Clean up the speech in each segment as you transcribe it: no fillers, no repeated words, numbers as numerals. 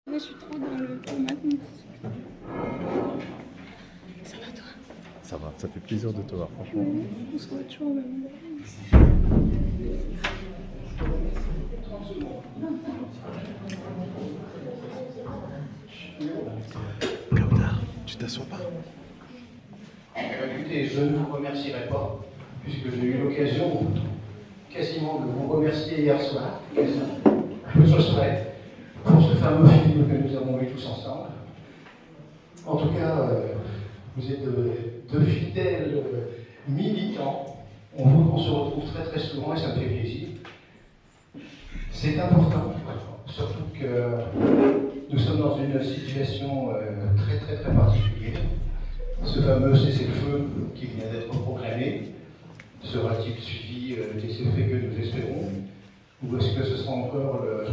Là, je suis trop dans le format de Ça va, toi? Ça va, ça fait plaisir de te voir, franchement. Oui, on se voit toujours au même endroit. Claudia, tu t'assois pas? Écoutez, je ne vous remercierai pas, puisque j'ai eu l'occasion quasiment de vous remercier hier soir, un peu chose près, pour ce fameux film que nous avons vu tous ensemble. En tout cas, vous êtes de fidèles militants. On se retrouve très très souvent et ça me fait plaisir. C'est important, surtout que nous sommes dans une situation très très très particulière. Ce fameux cessez-le-feu qui vient d'être proclamé, sera-t-il suivi des effets que nous espérons? Ou est-ce que ce sera encore le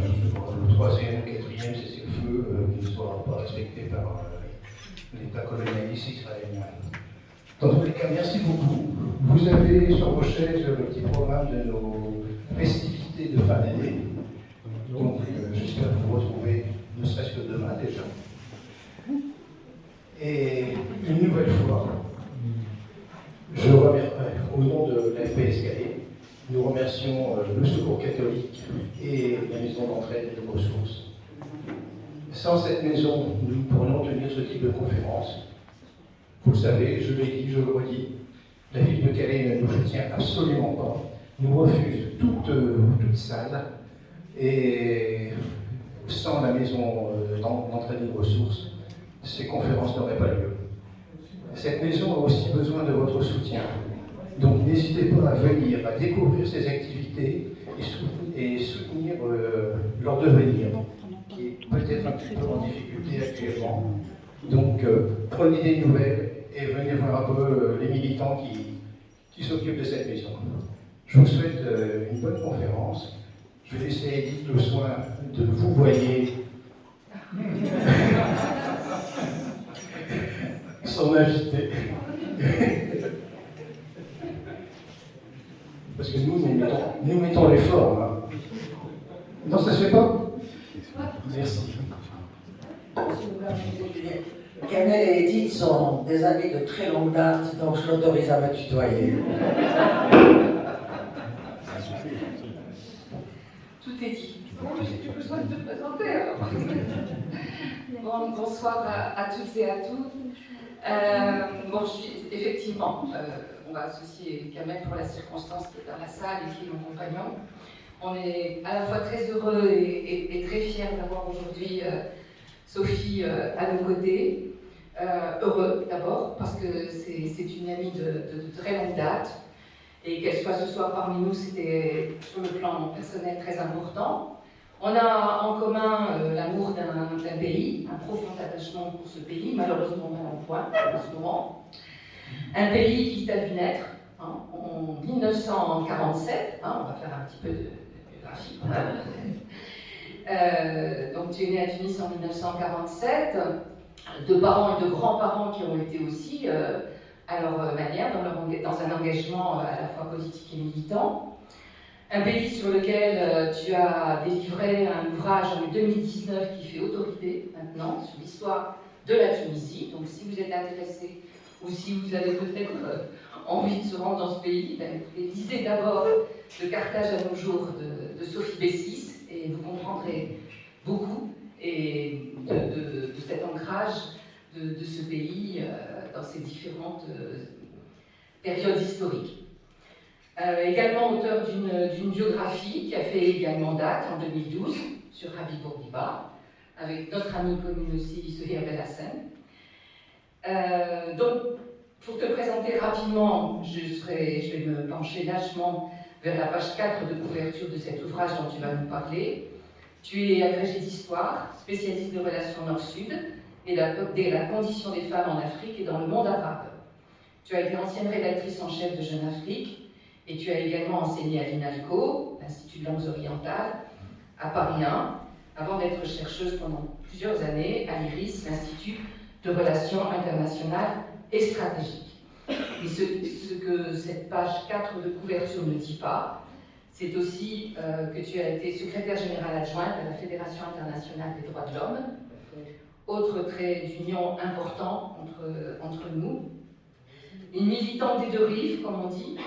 troisième ou quatrième cessez-le-feu qui ne sera pas respecté par l'État colonialiste israélien? Dans tous les cas, merci beaucoup. Vous avez sur vos chaises le petit programme de nos festivités de fin d'année. Donc j'espère vous retrouver, ne serait-ce que demain déjà. Et une nouvelle fois, je remercie, au nom de l'APSKD, nous remercions le Secours catholique et la Maison d'entraide et de ressources. Sans cette maison, nous ne pourrions tenir ce type de conférence. Vous le savez, je l'ai dit, je le redis, la ville de Calais ne nous soutient absolument pas, nous refuse toute salle, et sans la Maison d'entraide et de ressources, ces conférences n'auraient pas lieu. Cette maison a aussi besoin de votre soutien. Donc n'hésitez pas à venir, à découvrir ces activités et soutenir leur devenir, qui est peut-être un petit peu en difficulté actuellement. Donc prenez des nouvelles et venez voir un peu les militants qui s'occupent de cette maison. Je vous souhaite une bonne conférence. Je vais laisser Edith le soin de vous voyer son invité. Parce que nous mettons les formes. Hein. Non, ça se fait pas? Merci. Kamel et Edith sont des amis de très longue date, donc je l'autorise à me tutoyer. Tout est dit. Bon, j'ai plus besoin de te présenter alors. Bon, bonsoir à toutes et à tous. Effectivement, on va associer Kamel pour la circonstance qui est dans la salle et qui est mon compagnon. On est à la fois très heureux et très fiers d'avoir aujourd'hui Sophie à nos côtés. Heureux d'abord, parce que c'est une amie de très longue date. Et qu'elle soit ce soir parmi nous, c'était sur le plan personnel très important. On a en commun l'amour d'un pays, un profond attachement pour ce pays, malheureusement mal en point en ce moment. Un pays qui t'a vu naître en 1947, on va faire un petit peu de biographie. Donc tu es né à Tunis en 1947, de parents et de grands-parents qui ont été aussi à leur manière dans un engagement à la fois politique et militant. Un pays sur lequel tu as délivré un ouvrage en 2019 qui fait autorité maintenant sur l'histoire de la Tunisie. Donc si vous êtes intéressé ou si vous avez peut-être envie de se rendre dans ce pays, lisez d'abord Le Carthage à nos jours de Sophie Bessis et vous comprendrez beaucoup de cet ancrage de ce pays dans ses différentes périodes historiques. Également auteur d'une biographie qui a fait également date en 2012 sur Habib Bourguiba, avec notre ami commune aussi, Sohir Belhassen. Donc, pour te présenter rapidement, je vais me pencher lâchement vers la page 4 de couverture de cet ouvrage dont tu vas nous parler. Tu es agrégé d'histoire, spécialiste de relations Nord-Sud et de la condition des femmes en Afrique et dans le monde arabe. Tu as été ancienne rédactrice en chef de Jeune Afrique et tu as également enseigné à l'INALCO, l'Institut de langues orientales, à Paris 1, avant d'être chercheuse pendant plusieurs années à l'IRIS, l'Institut de relations internationales et stratégiques. Et ce que cette page 4 de couverture ne dit pas, C'est aussi que tu as été secrétaire générale adjointe à la Fédération internationale des droits de l'homme, autre trait d'union important entre nous. Une militante des deux rives, comme on dit,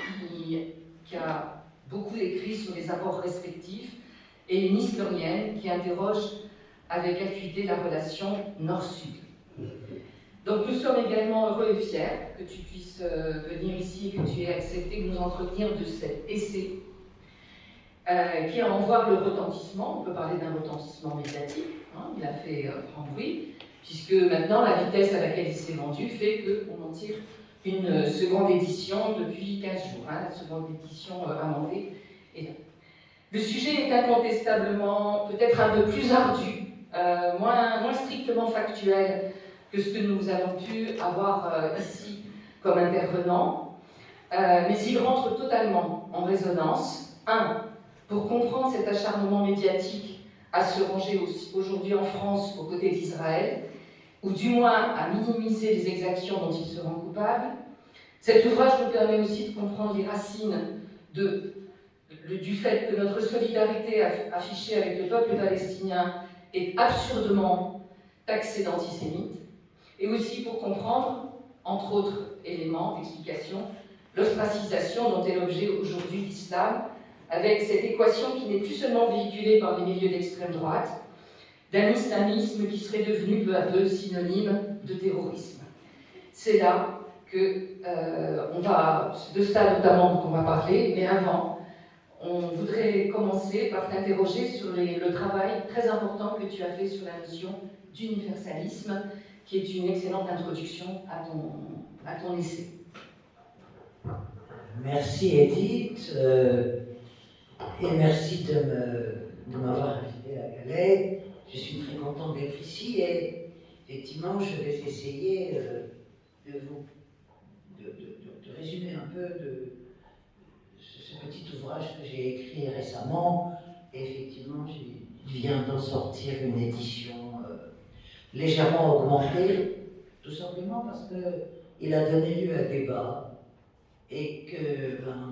qui a beaucoup écrit sur les apports respectifs, et une historienne qui interroge avec acuité la relation Nord-Sud. Donc nous sommes également heureux et fiers que tu puisses venir ici et que tu aies accepté de nous entretenir de cet essai qui a en voir le retentissement. On peut parler d'un retentissement médiatique, hein, il a fait grand bruit, puisque maintenant la vitesse à laquelle il s'est vendu fait qu'on en tire une seconde édition depuis 15 jours, hein, la seconde édition amendée est là. Le sujet est incontestablement peut-être un peu plus ardu, moins strictement factuel que ce que nous avons pu avoir ici comme intervenant, mais il rentre totalement en résonance. Pour comprendre cet acharnement médiatique à se ranger aujourd'hui en France aux côtés d'Israël, ou du moins à minimiser les exactions dont ils seront coupables. Cet ouvrage nous permet aussi de comprendre les racines du fait que notre solidarité affichée avec le peuple palestinien est absurdement taxée d'antisémite, et aussi pour comprendre, entre autres éléments d'explication, l'ostracisation dont est l'objet aujourd'hui l'islam, avec cette équation qui n'est plus seulement véhiculée par les milieux d'extrême droite, d'un islamisme qui serait devenu peu à peu synonyme de terrorisme. C'est là que de ça notamment dont on va parler, mais avant, on voudrait commencer par t'interroger sur le travail très important que tu as fait sur la notion d'universalisme, qui est une excellente introduction à ton essai. Merci Edith, et merci de m'avoir invité à Calais. Je suis très contente d'être ici et effectivement je vais essayer de résumer un peu ce petit ouvrage que j'ai écrit récemment. Et effectivement, il vient d'en sortir une édition légèrement augmentée, tout simplement parce qu'il a donné lieu à débat et que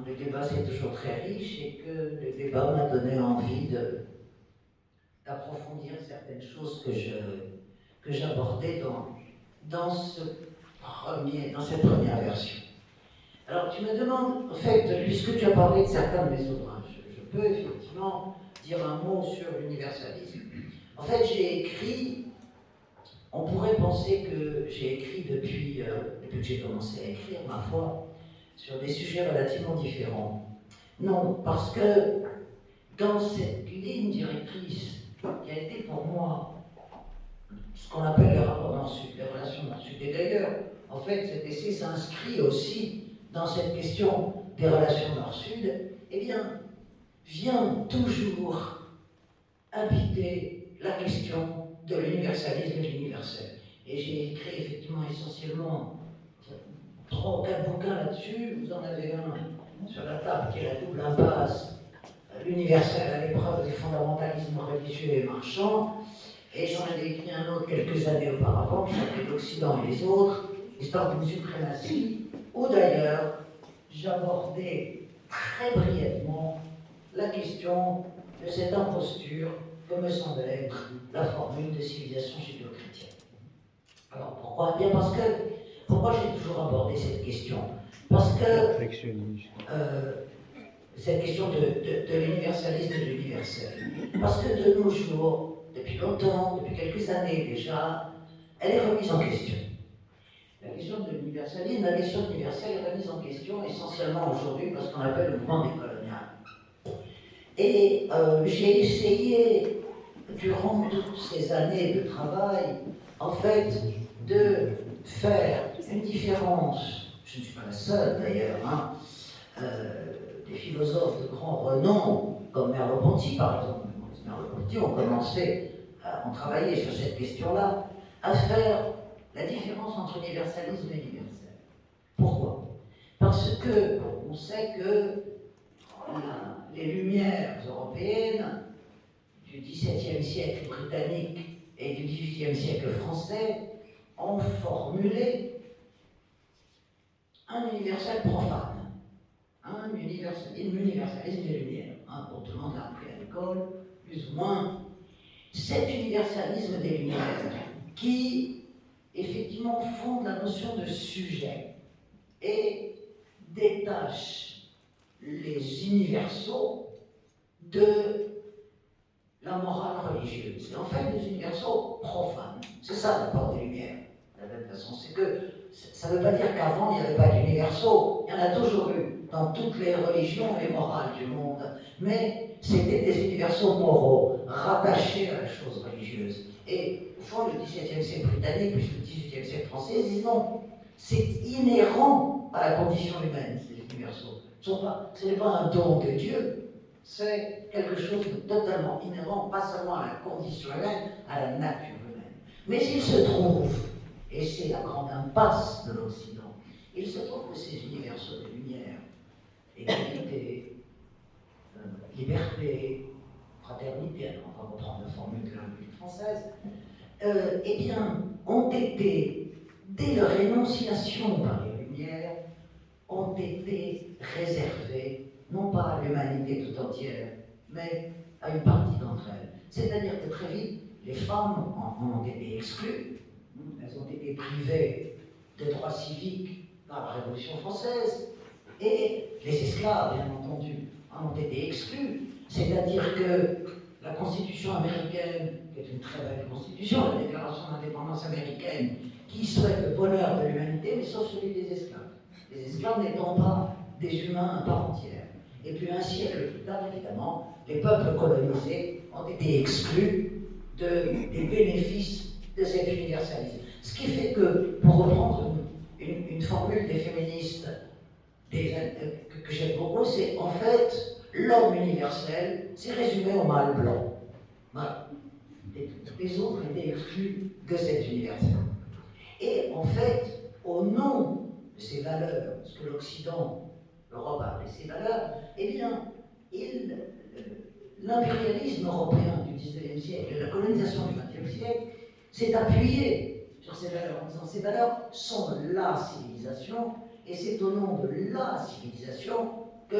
le débat c'est toujours très riche et que le débat m'a donné envie d'approfondir certaines choses que j'abordais dans cette première version. Alors tu me demandes, en fait, puisque tu as parlé de certains de mes ouvrages, je peux effectivement dire un mot sur l'universalisme. En fait, j'ai écrit, on pourrait penser que j'ai écrit depuis que j'ai commencé à écrire, ma foi, sur des sujets relativement différents. Non, parce que dans cette ligne directrice qui a été pour moi ce qu'on appelle les rapports nord-sud, les relations nord-sud. Et d'ailleurs, en fait, cet essai s'inscrit aussi dans cette question des relations nord-sud, eh bien, vient toujours habiter la question de l'universalisme et de l'universel. Et j'ai écrit effectivement essentiellement 3 ou 4 bouquins là-dessus. Vous en avez un sur la table qui est la double impasse, l'universel à l'épreuve des fondamentalismes religieux et marchands. Et j'en avais écrit un autre quelques années auparavant, qui s'appelait l'Occident et les autres, histoire d'une suprématie, où d'ailleurs j'abordais très brièvement la question de cette imposture que me semble être la formule de civilisation judéo-chrétienne. Alors pourquoi ? Bien parce que, pourquoi j'ai toujours abordé cette question ? Parce que cette question de l'universalisme et de l'universel. Parce que de nos jours, depuis longtemps, depuis quelques années déjà, elle est remise en question. La question de l'universalisme, la question universelle est remise en question essentiellement aujourd'hui parce qu'on appelle le mouvement décolonial. Et j'ai essayé, durant toutes ces années de travail, en fait, de faire une différence, je ne suis pas la seule d'ailleurs, hein, des philosophes de grand renom, comme Merleau-Ponty par exemple. Merleau-Ponty ont commencé à travailler sur cette question-là, à faire la différence entre universalisme et universel. Pourquoi ? Parce que on sait que les lumières européennes du XVIIe siècle britannique et du XVIIIe siècle français ont formulé un universel profane, un universalisme des lumières. pour tout le monde l'a appris à l'école, plus ou moins, cet universalisme des Lumières qui, effectivement, fonde la notion de sujet et détache les universaux de la morale religieuse. Et en fait, des universaux profanes. C'est ça l'apport des Lumières, de la même façon. C'est que ça ne veut pas dire qu'avant, il n'y avait pas d'universaux. Il y en a toujours eu dans toutes les religions et morales du monde. Mais c'était des universaux moraux, rattachés à la chose religieuse. Et au fond, le XVIIe siècle britannique, plus le XVIIIe siècle français, disent non, c'est inhérent à la condition humaine, ces universaux. Ce n'est pas un don de Dieu, c'est quelque chose de totalement inhérent, pas seulement à la condition humaine, à la nature humaine. Mais il se trouve, et c'est la grande impasse de l'Occident, il se trouve que ces universaux de lumière, égalité, liberté, fraternité, on va reprendre la formule de la République française, eh bien, ont été, dès leur énonciation par les Lumières, ont été réservés, non pas à l'humanité tout entière, mais à une partie d'entre elles. C'est-à-dire que très vite, les femmes en ont été exclues, elles ont été privées de droits civiques par la Révolution française, et les esclaves, bien entendu, en ont été exclus. C'est-à-dire que la Constitution américaine, qui est une très belle constitution, la Déclaration d'indépendance américaine, qui souhaite le bonheur de l'humanité, mais sauf celui des esclaves. Les esclaves n'étant pas des humains à part entière. Et puis un siècle plus tard, évidemment, les peuples colonisés ont été exclus des bénéfices de cet universalisme. Ce qui fait que, pour reprendre une formule des féministes que j'aime beaucoup, c'est en fait l'homme universel, c'est résumé au mâle blanc. Voilà. Les autres étaient exclus de cet universel. Et en fait, au nom de ces valeurs, ce que l'Occident, l'Europe a appelé ses valeurs, eh bien, l'impérialisme européen du XIXe siècle et la colonisation du XXe siècle s'est appuyé sur ces valeurs en disant ces valeurs sont la civilisation et c'est au nom de la civilisation que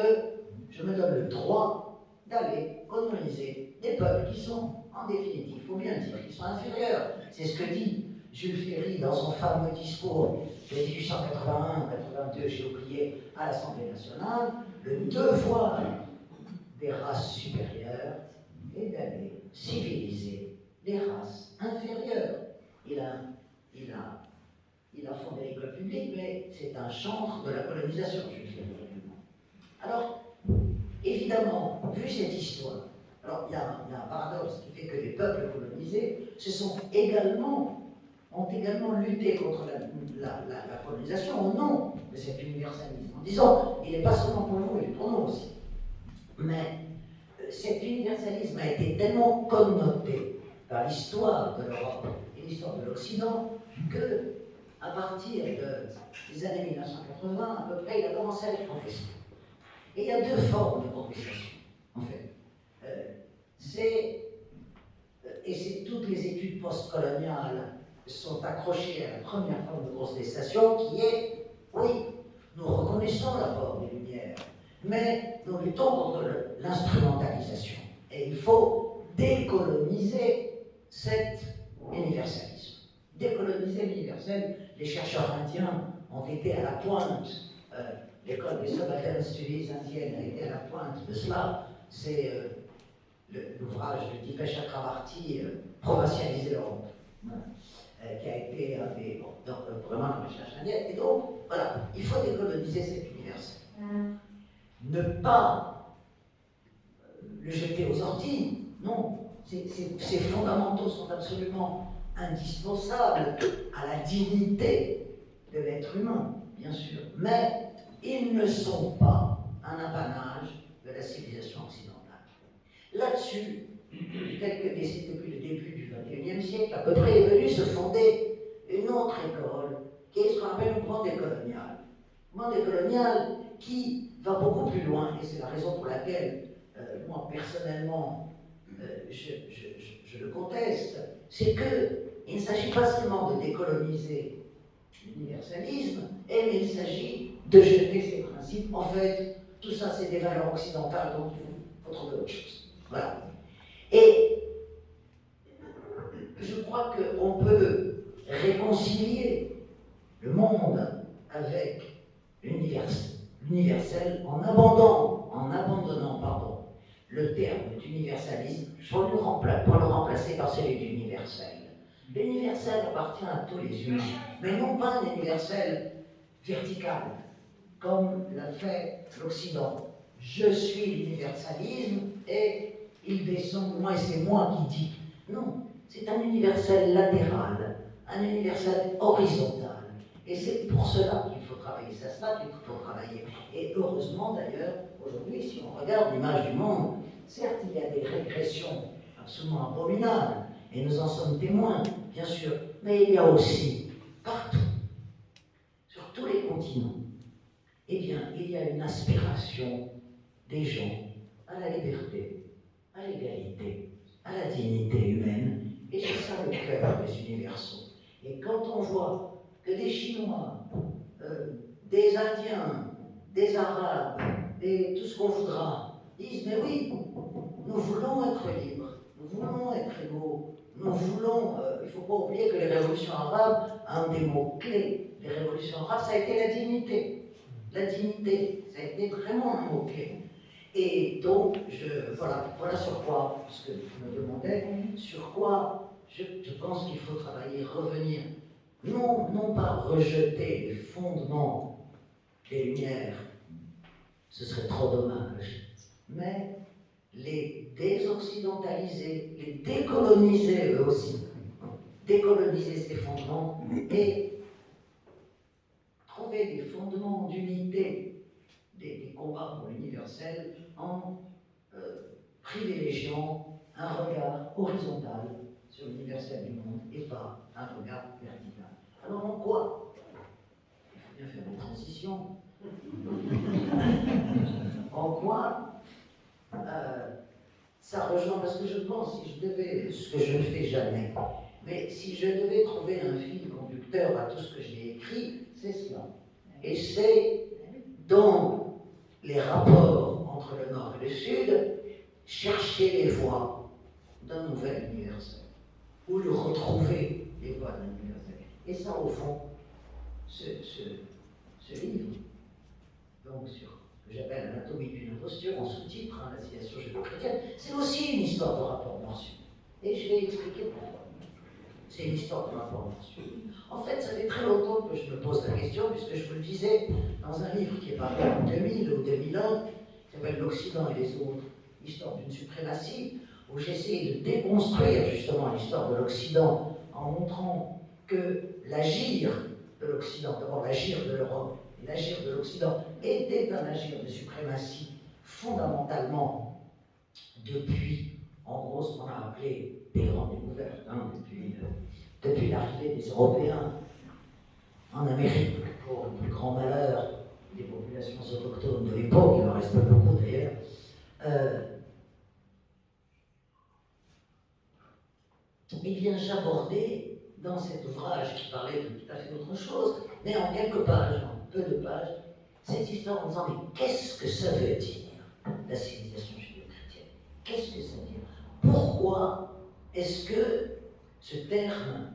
je me donne le droit d'aller coloniser des peuples qui sont, en définitive, il faut bien dire, qui sont inférieurs. C'est ce que dit Jules Ferry dans son fameux discours de 1881-82, j'ai oublié, à l'Assemblée nationale, le devoir des races supérieures est d'aller civiliser les races inférieures. Il a fondé l'école publique, mais c'est un chantre de la colonisation, Jules Ferry. Alors, évidemment, vu cette histoire, alors il y a un paradoxe qui fait que les peuples colonisés ont également lutté contre la colonisation au nom de cet universalisme, en disant il n'est pas seulement pour nous, il est pour nous aussi. Mais cet universalisme a été tellement connoté par l'histoire de l'Europe et l'histoire de l'Occident que, à partir des années 1980, à peu près, il a commencé à être confessé. Et il y a deux formes de contestation, en fait. Et toutes les études postcoloniales sont accrochées à la première forme de contestation qui est, oui, nous reconnaissons l'apport des Lumières, mais nous luttons contre l'instrumentalisation. Et il faut décoloniser cet universalisme. Décoloniser l'universel, les chercheurs indiens ont été à la pointe. L'école des Subaltern Studies indiennes a été à la pointe de cela. C'est l'ouvrage de Dipesh Chakrabarty, Provincialiser l'Europe, qui a été un des. Donc, vraiment la recherche indienne. Et donc, voilà, il faut décoloniser cet universel. Ne pas le jeter aux orties, non. Ces fondamentaux sont absolument indispensables à la dignité de l'être humain, bien sûr. Mais ils ne sont pas un apanage de la civilisation occidentale. Là-dessus, quelques décennies depuis le début du XXIe siècle, à peu près est venue se fonder une autre école, qui est ce qu'on appelle une grande décoloniale. Une grande décoloniale qui va beaucoup plus loin, et c'est la raison pour laquelle, moi, personnellement, je le conteste, c'est qu'il ne s'agit pas seulement de décoloniser l'universalisme, mais il s'agit de jeter ces principes. En fait, tout ça, c'est des valeurs occidentales, donc faut trouver autre chose. Voilà. Et je crois qu'on peut réconcilier le monde avec l'universel en abandonnant le terme d'universalisme pour le remplacer par celui d'universel. L'universel appartient à tous les humains, mais non pas un universel vertical, comme l'a fait l'Occident. Je suis l'universalisme et il descend de moi et c'est moi qui dis. Non, c'est un universel latéral, un universel horizontal. Et c'est pour cela qu'il faut travailler. C'est ça qu'il faut travailler. Et heureusement d'ailleurs, aujourd'hui, si on regarde l'image du monde, certes il y a des régressions absolument abominables, et nous en sommes témoins, bien sûr, mais il y a aussi, partout, sur tous les continents, eh bien, il y a une aspiration des gens à la liberté, à l'égalité, à la dignité humaine, et c'est ça le cœur des universaux. Et quand on voit que des Chinois, des Indiens, des Arabes, et tout ce qu'on voudra, disent, mais oui, nous voulons être libres, nous voulons être égaux, nous voulons, il ne faut pas oublier que les révolutions arabes, un des mots-clés des révolutions arabes, ça a été la dignité. La dignité, ça a été vraiment un mot-clé. Et donc, voilà sur quoi, ce que tu me demandais, sur quoi je pense qu'il faut travailler, revenir. Non pas rejeter les fondements des Lumières, ce serait trop dommage, mais les désoccidentaliser, les décoloniser eux aussi, décoloniser ces fondements et trouver des fondements d'unité des combats pour l'universel en privilégiant un regard horizontal sur l'universel du monde et pas un regard vertical. Alors en quoi? Il faut bien faire des transitions. En quoi ça rejoint, parce que je pense, si je devais, ce que je ne fais jamais, mais si je devais trouver un fil conducteur à tout ce que j'ai écrit, c'est cela. Et c'est dans les rapports entre le Nord et le Sud, chercher les voies d'un nouvel universel, ou le retrouver, les voies d'un universel. Et ça, au fond, ce livre, donc sur ce que j'appelle Anatomie d'une imposture, en sous-titre, la civilisation judéo-chrétienne, c'est aussi une histoire de rapport-mention. Et je vais expliquer pourquoi. C'est une histoire de rapport-mention. En fait, ça fait très longtemps que je me pose la question, puisque je vous le disais, dans un livre qui est paru en 2000 ou 2001, qui s'appelle L'Occident et les autres, l'histoire d'une suprématie, où j'essaie de déconstruire justement l'histoire de l'Occident en montrant que l'agir de l'Occident, d'abord l'agir de l'Europe et l'agir de l'Occident, était un agir de suprématie fondamentalement depuis, en gros, ce qu'on a appelé des grandes découvertes, depuis l'arrivée des Européens en Amérique, pour le plus grand malheur des populations autochtones de l'époque, il en reste pas beaucoup d'ailleurs. Eh bien, j'abordais dans cet ouvrage qui parlait de tout à fait autre chose, mais en quelques pages, en peu de pages, cette histoire en disant, mais qu'est-ce que ça veut dire, la civilisation judéo-chrétienne? Qu'est-ce que ça veut dire? Pourquoi est-ce que ce terme,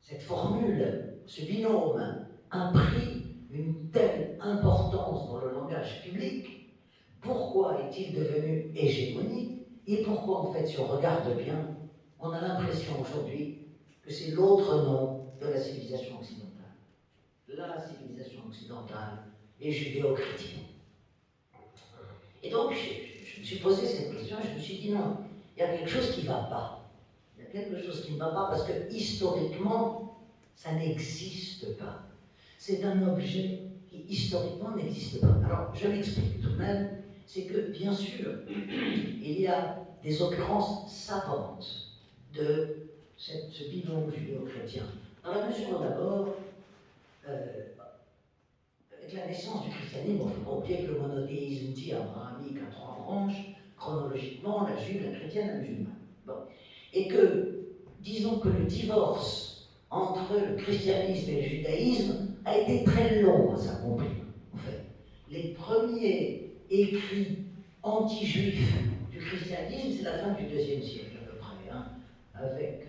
cette formule, ce binôme a pris une telle importance dans le langage public? Pourquoi est-il devenu hégémonique? Et pourquoi, en fait, si on regarde bien, on a l'impression aujourd'hui que c'est l'autre nom de la civilisation occidentale. La civilisation occidentale est judéo-chrétienne. Et donc, je me suis posé cette question et je me suis dit non, il y a quelque chose qui ne va pas. Il y a quelque chose qui ne va pas parce que historiquement, ça n'existe pas. C'est un objet qui historiquement n'existe pas. Alors, je m'explique tout de même, c'est que bien sûr, il y a des occurrences savantes de ce binôme judéo-chrétien. Dans la mesure où d'abord, avec la naissance du christianisme, il ne faut pas oublier que le monothéisme dit abrahamique à 3 branches, chronologiquement, la juive, la chrétienne, la musulmane. Bon. Et que, disons que le divorce entre le christianisme et le judaïsme a été très long à s'accomplir, en fait. Les premiers écrits anti-juif du christianisme, c'est la fin du IIe siècle à peu près, hein, avec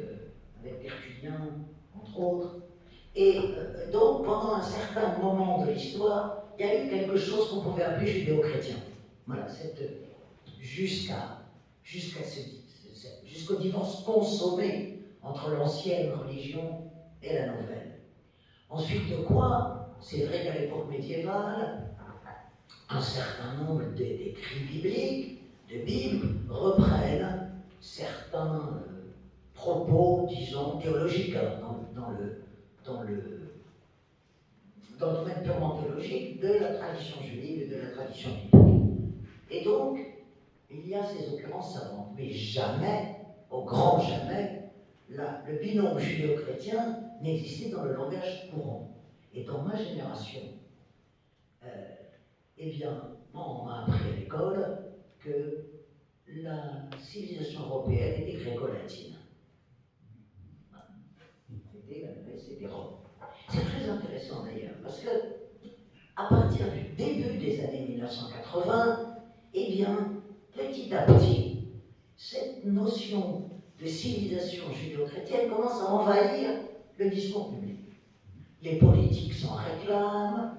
Tertullien, entre autres. Et donc, pendant un certain moment de l'histoire, il y a eu quelque chose qu'on pouvait appeler judéo-chrétien. Voilà, jusqu'au divorce consommé entre l'ancienne religion et la nouvelle. Ensuite de quoi, c'est vrai qu'à l'époque médiévale, un certain nombre d'écrits bibliques, de Bible, reprennent certains propos, disons, théologiques, dans le domaine purement théologique de la tradition juive et de la tradition biblique. Et donc, il y a ces occurrences savantes, mais jamais, au grand jamais, le binôme judéo-chrétien n'existait dans le langage courant. Et dans ma génération, eh bien, on m'a appris à l'école que la civilisation européenne était gréco-latine. C'était Rome. C'est très intéressant d'ailleurs, parce que à partir du début des années 1980, eh bien, petit à petit, cette notion de civilisation judéo-chrétienne commence à envahir le discours public. Les politiques s'en réclament,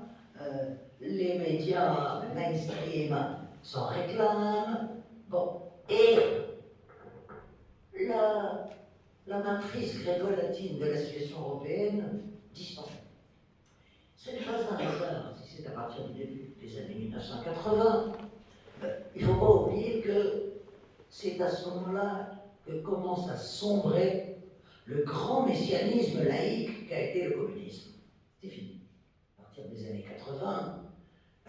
les médias mainstream s'en réclament, bon, et la matrice gréco-latine de la situation européenne disparaît. Ce n'est pas un hasard si c'est à partir du début des années 1980. Il ne faut pas oublier que c'est à ce moment-là que commence à sombrer le grand messianisme laïque qu'a été le communisme. C'est fini. À partir des années 80,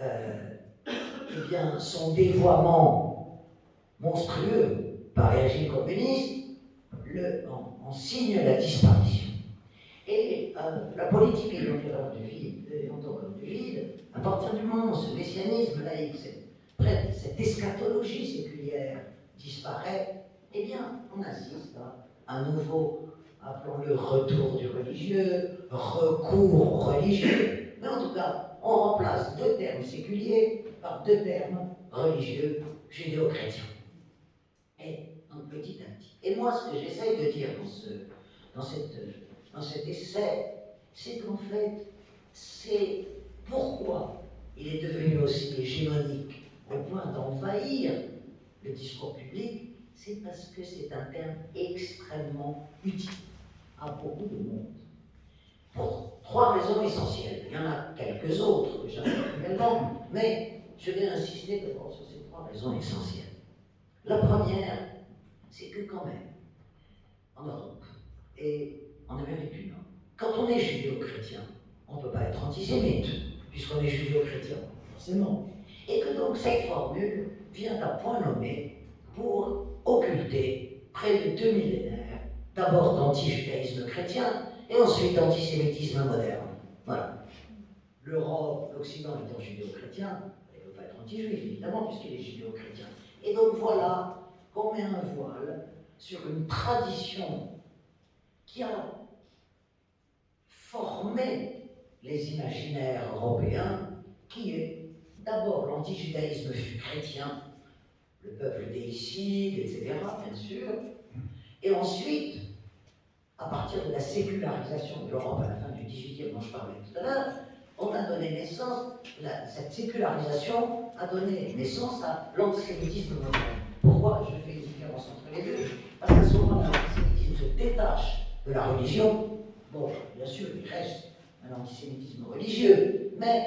eh bien, son dévoiement monstrueux par les régimes communistes en signe la disparition. Et la politique ayant comme du vide, à partir du moment où ce messianisme laïque, cette eschatologie séculière disparaît, eh bien, on assiste à un nouveau, appelons-le retour du religieux, recours au religieux, mais en tout cas, on remplace deux termes séculiers par deux termes religieux judéo-chrétiens. Et donc, petit à petit. Et moi, ce que j'essaye de dire dans cet essai, c'est qu'en fait, c'est pourquoi il est devenu aussi hégémonique au point d'envahir le discours public, c'est parce que c'est un terme extrêmement utile à beaucoup de monde. Pour trois raisons essentielles. Il y en a quelques autres que j'avais également, mais je vais insister d'abord sur ces trois raisons essentielles. La première, c'est que quand même, en Europe et en Amérique du Nord, quand on est judéo-chrétien, on ne peut pas être antisémite, puisqu'on est judéo-chrétien, forcément. Et que donc cette formule vient à point nommé pour occulter près de 2 millénaires, d'abord d'antijudaïsme chrétien, et ensuite d'antisémitisme moderne. Voilà. L'Europe, l'Occident étant judéo-chrétien, il ne peut pas être anti-juif, évidemment, puisqu'il est judéo-chrétien. Et donc voilà qu'on met un voile sur une tradition qui a formé les imaginaires européens, qui est d'abord l'antijudaïsme chrétien, le peuple déicide, etc., bien sûr, et ensuite, à partir de la sécularisation de l'Europe à la fin du XVIIIe, dont je parlais tout à l'heure, on a donné naissance, cette sécularisation a donné naissance à l'antisémitisme moderne. Pourquoi je fais une différence entre les deux? Parce qu'à ce moment-là, l'antisémitisme se détache de la religion. Bon, bien sûr, il reste un antisémitisme religieux, mais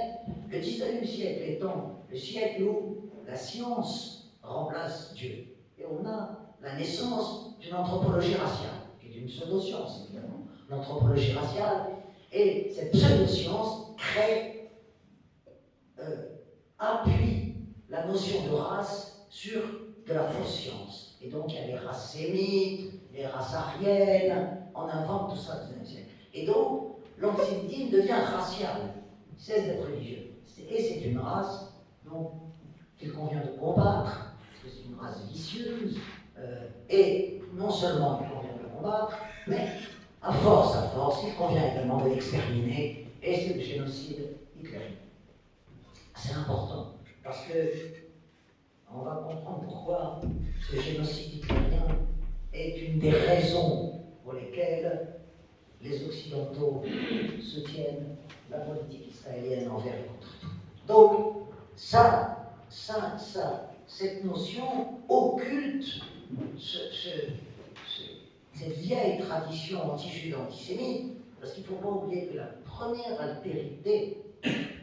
le XIXe siècle étant le siècle où la science remplace Dieu. Et on a la naissance d'une anthropologie raciale, qui est une pseudo-science, évidemment, l'anthropologie raciale, et cette pseudo-science crée, appuie la notion de race sur de la fausse science. Et donc il y a les races sémites, les races aryennes, on invente tout ça au XIXe siècle. Et donc l'antisémitisme devient racial, il cesse d'être religieux. Et c'est une race qu'il convient de combattre, parce que c'est une race vicieuse, et non seulement il convient de le combattre, mais à force, il convient également de l'exterminer, et c'est le génocide hitlérien. C'est important, parce que on va comprendre pourquoi ce génocide hitlérien est une des raisons pour lesquelles les Occidentaux soutiennent la politique israélienne envers et contre tout. Donc, cette notion occulte cette vieille tradition anti-juive, antisémite, parce qu'il ne faut pas oublier que la première altérité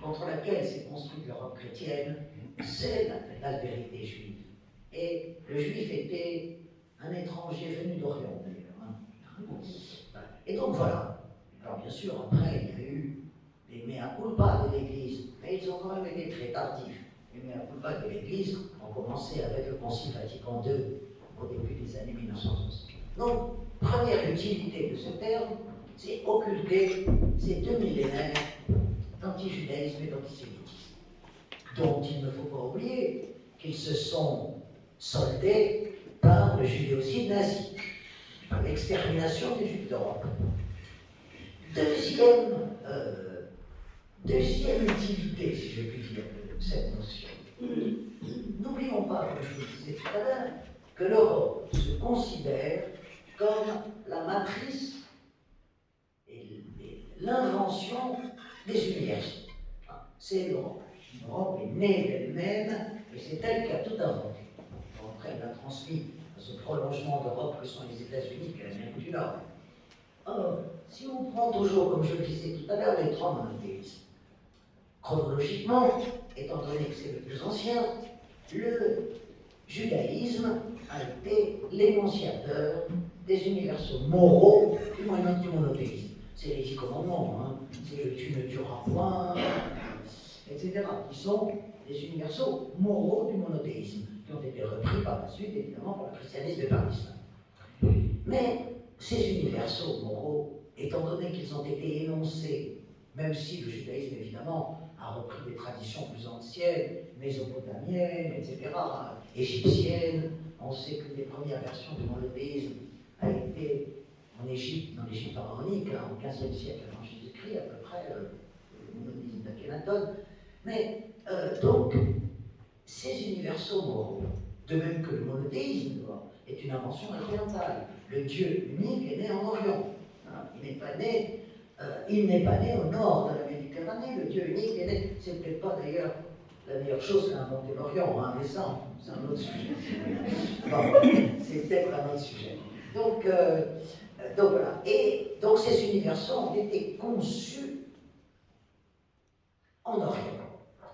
contre laquelle s'est construite l'Europe chrétienne, c'est l'altérité juive. Et le juif était un étranger venu d'Orient, d'ailleurs. Et donc voilà. Alors bien sûr, après, il y a eu des mea culpa de l'Église, mais ils ont quand même été très tardifs. Les mea culpa de l'Église ont commencé avec le Concile Vatican II au début des années 1911. Donc, première utilité de ce terme, c'est occulter ces 2 millénaires d'antijudaïsme et d'antisémitisme, dont il ne faut pas oublier qu'ils se sont soldés par le judéocide nazi, par l'extermination des Juifs d'Europe. Deuxième utilité, si je puis dire, de cette notion. N'oublions pas, comme je vous le disais tout à l'heure, que l'Europe se considère comme la matrice et l'invention des universités. C'est l'Europe. L'Europe est née d'elle-même et c'est elle qui a tout inventé. Après, elle a transmis à ce prolongement d'Europe que sont les États-Unis et l'Amérique du Nord. Alors, si on prend toujours, comme je le disais tout à l'heure, les 3 monothéismes, chronologiquement, étant donné que c'est le plus ancien, le judaïsme a été l'énonciateur des universaux moraux du monothéisme. C'est les 10 commandements, hein. C'est le tu ne tueras point, etc., qui sont des universaux moraux du monothéisme, qui ont été repris par la suite, évidemment, par le christianisme et par l'islam. Mais ces universaux moraux, étant donné qu'ils ont été énoncés, même si le judaïsme, évidemment, a repris des traditions plus anciennes, mésopotamiennes, etc., égyptiennes. On sait que les premières versions du monothéisme a été en Égypte, dans l'Égypte pharaonique, au XVe siècle avant Jésus-Christ, à peu près, le monothéisme d'Akhenaton. Mais, donc, ces universaux moraux, de même que le monothéisme, est une invention orientale. Le Dieu unique est né en Orient. Il n'est pas né au nord de la Méditerranée. Le Dieu unique est né. C'est peut-être pas d'ailleurs la meilleure chose qu'a inventé l'Orient, hein, mais ça, c'est un autre sujet. Bon, c'est peut-être un autre sujet. Donc voilà. Et donc ces universaux ont été conçus en Orient.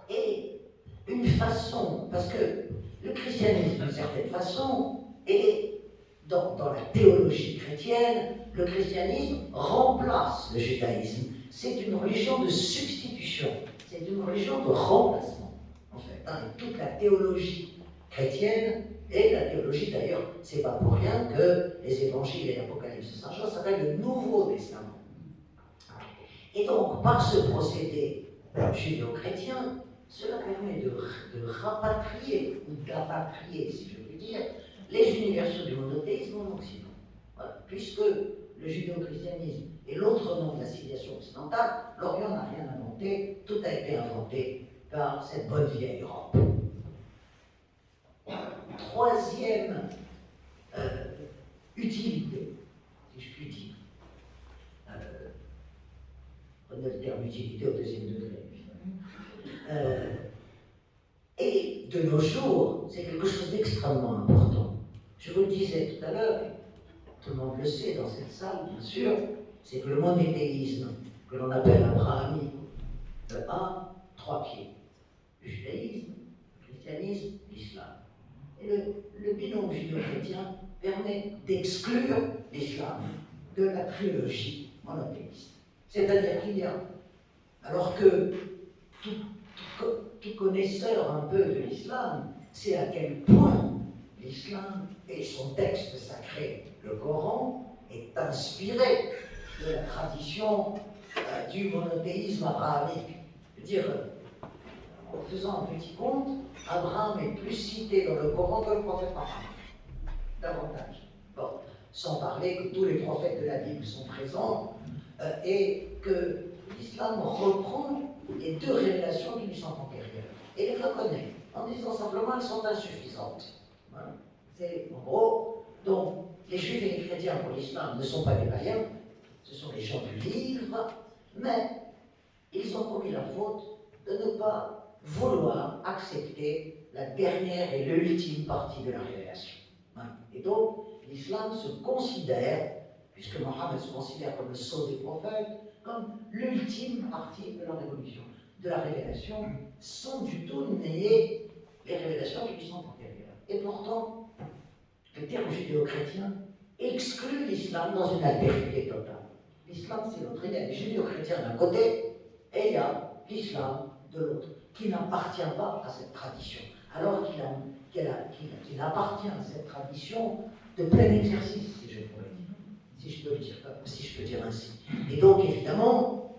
Et une façon, parce que le christianisme, d'une certaine façon, est dans la théologie chrétienne, le christianisme remplace le judaïsme. C'est une religion de substitution, c'est une religion de remplacement, en fait. Hein. Et toute la théologie chrétienne, et la théologie d'ailleurs, c'est pas pour rien que les évangiles et l'Apocalypse de Saint Jean s'appellent le Nouveau Testament. Et donc, par ce procédé judéo-chrétien, cela permet de rapatrier, ou d'apatrier, si je puis dire, les universaux du monothéisme en Occident. Voilà. Puisque le judéo-christianisme est l'autre nom de la civilisation occidentale, l'Orient n'a rien inventé, tout a été inventé par cette bonne vieille Europe. Troisième utilité, si je puis dire. Prenez le terme utilité au deuxième degré. Et de nos jours, c'est quelque chose d'extrêmement important. Je vous le disais tout à l'heure, tout le monde le sait dans cette salle, bien sûr, c'est que le monothéisme, que l'on appelle abrahamique, a 3 pieds. Le judaïsme, le christianisme, l'islam. Et le binôme judéo-chrétien permet d'exclure l'islam de la trilogie monothéiste. C'est-à-dire qu'il y a, alors que tout connaisseur un peu de l'islam sait à quel point l'islam et son texte sacré, le Coran, est inspiré de la tradition du monothéisme abrahamique. Je veux dire, en faisant un petit compte, Abraham est plus cité dans le Coran que le prophète Mohammed. Davantage. Bon, sans parler que tous les prophètes de la Bible sont présents et que l'islam reprend les 2 révélations qui lui sont antérieures et les reconnaît. en disant simplement elles sont insuffisantes. Voilà. C'est en gros, donc les juifs et les chrétiens pour l'islam ne sont pas des païens, ce sont les gens du livre, mais ils ont commis la faute de ne pas vouloir accepter la dernière et l'ultime partie de la révélation. Et donc, l'islam se considère, puisque Mohammed se considère comme le sceau des prophètes, comme l'ultime partie de la révolution, de la révélation, sans du tout nier les révélations qui lui sont antérieures. Et pourtant, le terme judéo-chrétien exclut l'islam dans une altérité totale. L'islam, c'est l'autre. Il y a les judéo-chrétiens d'un côté, et il y a l'islam de l'autre, qui n'appartient pas à cette tradition, alors qu'il appartient à cette tradition de plein exercice, si je pourrais dire, si je peux dire ainsi. Et donc, évidemment,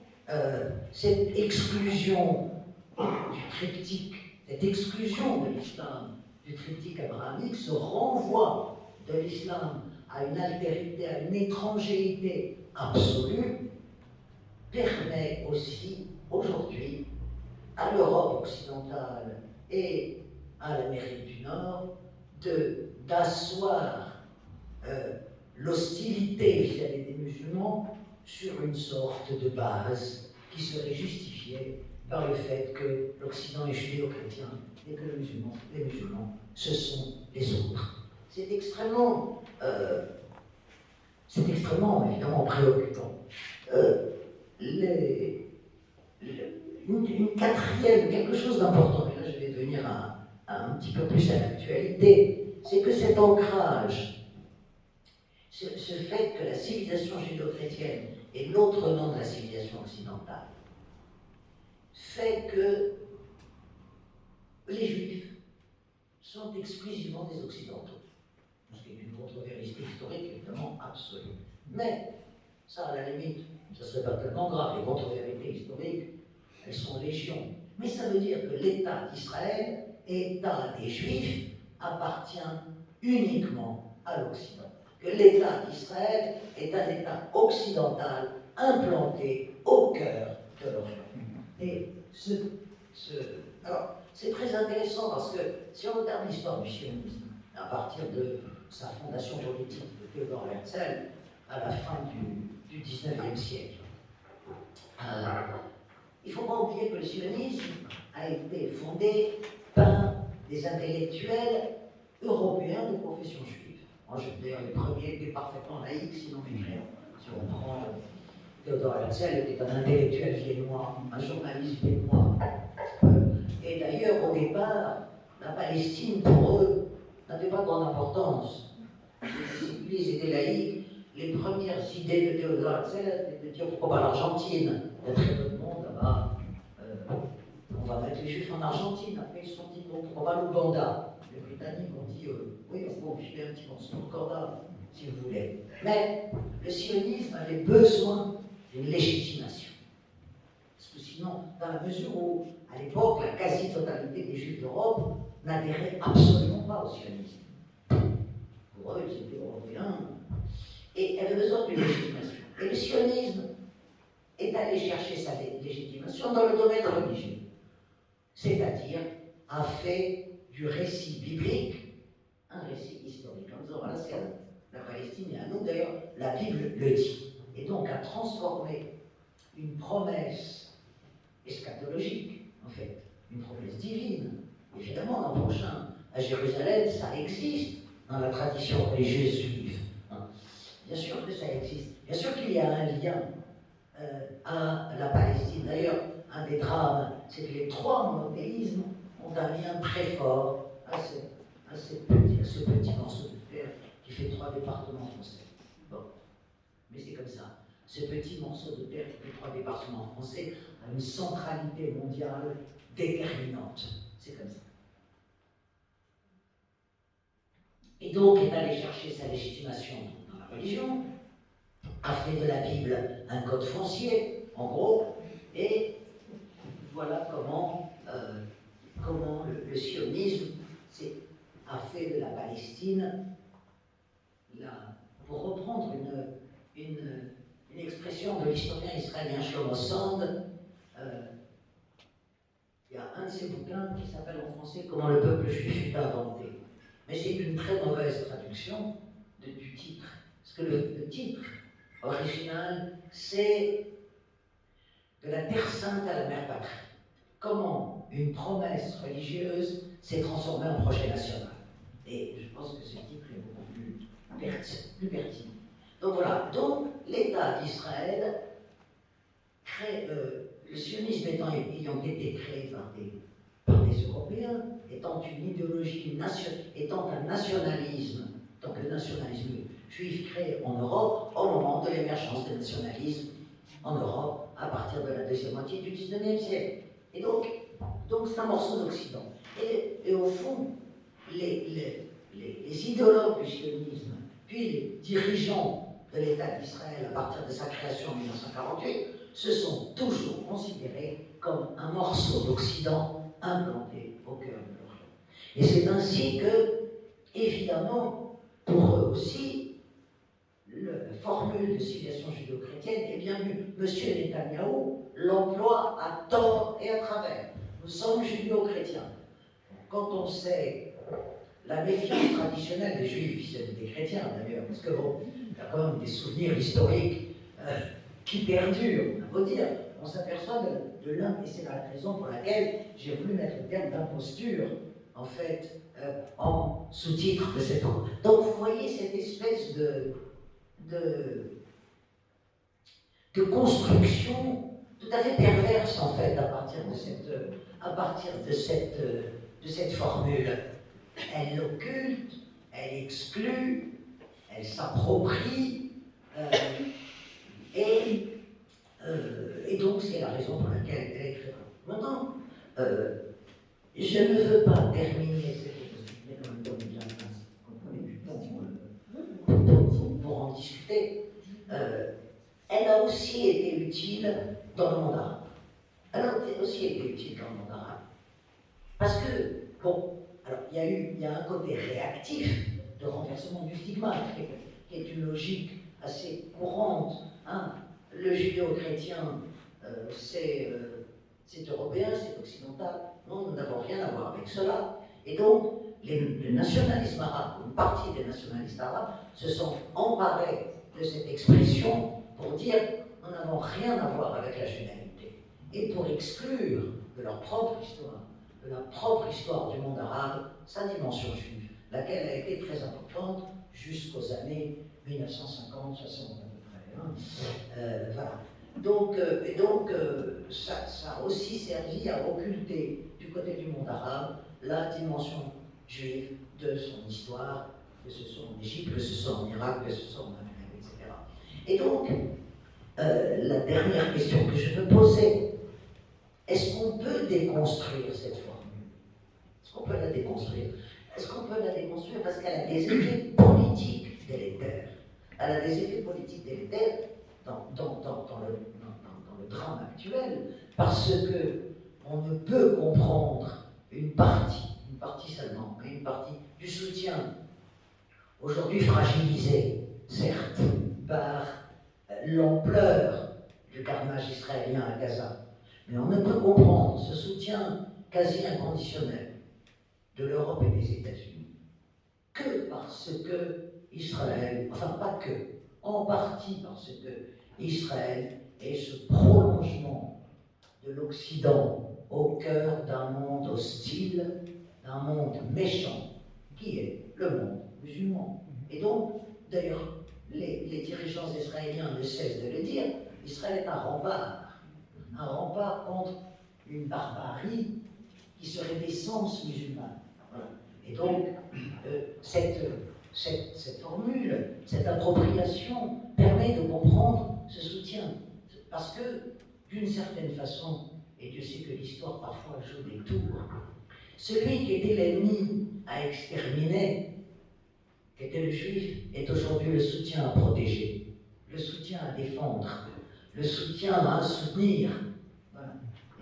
cette exclusion du triptyque, cette exclusion de l'islam du triptyque abrahamique se renvoie de l'islam à une altérité, à une étrangérité absolue, permet aussi aujourd'hui à l'Europe occidentale et à l'Amérique du Nord d'asseoir l'hostilité vis-à-vis des musulmans sur une sorte de base qui serait justifiée par le fait que l'Occident est judéo-chrétien et que les musulmans, ce sont les autres. C'est extrêmement évidemment préoccupant. Une quatrième, quelque chose d'important, et là je vais venir un petit peu plus à l'actualité, c'est que cet ancrage, ce fait que la civilisation judéo-chrétienne est l'autre nom de la civilisation occidentale, fait que les juifs sont exclusivement des occidentaux, ce qui est une contre-vérité historique évidemment absolue. Mais, ça à la limite, ce ne serait pas tellement grave, les contre-vérités historiques, elles sont légion. Mais ça veut dire que l'État d'Israël, État des Juifs, appartient uniquement à l'Occident. Que l'État d'Israël est un État occidental implanté au cœur de l'Orient. Et alors, c'est très intéressant parce que si on regarde l'histoire du sionisme, à partir de sa fondation politique de Théodore Herzl, à la fin du XIXe siècle, il ne faut pas oublier que le sionisme a été fondé par des intellectuels européens de confession juive. D'ailleurs, les premiers étaient parfaitement laïcs, sinon mécréants. Si on prend Théodore Herzl, était un intellectuel viennois, un journaliste viennois. Et d'ailleurs, au départ, la Palestine, pour eux, n'avait pas grande importance. Ils étaient laïcs. Les premières idées de Théodore Herzl étaient de dire pourquoi pas l'Argentine. Il y a très peu de monde là-bas. On va mettre les Juifs en Argentine. Après, ils se sont dit bon, pourquoi pas l'Ouganda. Les Britanniques ont dit oui, on va vous filer un petit morceau d'Ouganda, si vous voulez. Mais le sionisme avait besoin d'une légitimation. Parce que sinon, dans la mesure où, à l'époque, la quasi-totalité des Juifs d'Europe n'adhéraient absolument pas au sionisme. Pour eux, ils étaient européens. Et avait besoin d'une légitimation. Et le sionisme est allé chercher sa légitimation dans le domaine religieux. C'est-à-dire, a fait du récit biblique un récit historique. En disant, voilà, c'est la Palestine et à nous, d'ailleurs, la Bible le dit. Et donc, a transformé une promesse eschatologique, en fait, une promesse divine. Évidemment, l'an prochain, à Jérusalem, ça existe dans la tradition religieuse juive. Bien sûr que ça existe. Bien sûr qu'il y a un lien à la Palestine. D'ailleurs, un des drames, c'est que les trois monothéismes ont un lien très fort à ce petit morceau de terre qui fait 3 départements français. Bon, mais c'est comme ça. Ce petit morceau de terre qui fait 3 départements français a une centralité mondiale déterminante. C'est comme ça. Et donc est allé chercher sa légitimation dans la religion, a fait de la Bible un code foncier, en gros, et voilà comment le sionisme a fait de la Palestine, pour reprendre une expression de l'historien israélien Shlomo Sand, il y a a un de ses bouquins qui s'appelle en français Comment le peuple juif fut inventé. Mais c'est une très mauvaise traduction du titre. Parce que le titre original, c'est De la terre sainte à la mère patrie. Comment une promesse religieuse s'est transformée en projet national. Et je pense que ce titre est beaucoup plus pertinent. Donc voilà, donc l'État d'Israël crée, le sionisme ayant été créé par des Européens, étant une idéologie, étant un nationalisme, donc le nationalisme juif créé en Europe au moment de l'émergence des nationalismes en Europe à partir de la deuxième moitié du XIXe siècle. Et donc c'est un morceau d'Occident. Et au fond, les idéologues du sionisme, puis les dirigeants de l'État d'Israël à partir de sa création en 1948, se sont toujours considérés comme un morceau d'Occident implanté au cœur de l'Orient. Et c'est ainsi que, évidemment, pour eux aussi, la formule de civilisation judéo-chrétienne est bien vue. Monsieur Netanyahou l'emploie à tort et à travers. Nous sommes judéo-chrétiens. Quand on sait la méfiance traditionnelle des juifs vis-à-vis des chrétiens, d'ailleurs, parce que bon, il y a quand même des souvenirs historiques qui perdurent, on peut dire, on s'aperçoit de l'un, et c'est la raison pour laquelle j'ai voulu mettre le terme d'imposture, en fait, en sous-titre de cette œuvre. Donc vous voyez cette espèce de construction tout à fait perverse, en fait, à partir de cette formule. Elle l'occulte, elle exclut, elle s'approprie, et donc c'est la raison pour laquelle elle est écrite. Maintenant, je ne veux pas terminer cette pour en discuter. Elle a aussi été utile dans le monde arabe. Elle a aussi été utile dans le monde arabe. Parce que, bon, alors il y a un côté réactif de renversement du stigmate, qui est une logique assez courante. Hein. Le judéo-chrétien, c'est européen, c'est occidental. Non, nous n'avons rien à voir avec cela. Et donc, le nationalisme arabe, une partie des nationalistes arabes, se sont emparés de cette expression pour dire nous n'avons rien à voir avec la judaïté. Et pour exclure de leur propre histoire, de la propre histoire du monde arabe, sa dimension juive, laquelle a été très importante jusqu'aux années 1950-60 à peu près. Voilà. Donc, ça a aussi servi à occulter du côté du monde arabe la dimension juive de son histoire, que ce soit en Égypte, que ce soit en Irak, que ce soit en Afrique, etc. Et donc, la dernière question que je me posais, est-ce qu'on peut déconstruire cette formule? Est-ce qu'on peut la déconstruire? Est-ce qu'on peut la déconstruire parce qu'elle a des effets politiques délétères? Elle a des effets politiques délétères dans le drame actuel, parce que on ne peut comprendre une partie seulement, mais une partie du soutien, aujourd'hui fragilisé, certes, par l'ampleur du carnage israélien à Gaza. Mais on ne peut comprendre ce soutien quasi inconditionnel de l'Europe et des États-Unis que parce que Israël, enfin pas que, en partie parce que Israël est ce prolongement de l'Occident au cœur d'un monde hostile, d'un monde méchant, qui est le monde musulman. Et donc, d'ailleurs, les dirigeants israéliens ne cessent de le dire, Israël est un rempart contre une barbarie qui serait d'essence musulmane. Voilà. Et donc, cette formule, cette appropriation permet de comprendre ce soutien. Parce que, d'une certaine façon, et Dieu sait que l'histoire parfois joue des tours, celui qui était l'ennemi à exterminer, qui était le juif, est aujourd'hui le soutien à protéger, le soutien à défendre, le soutien à soutenir. Voilà.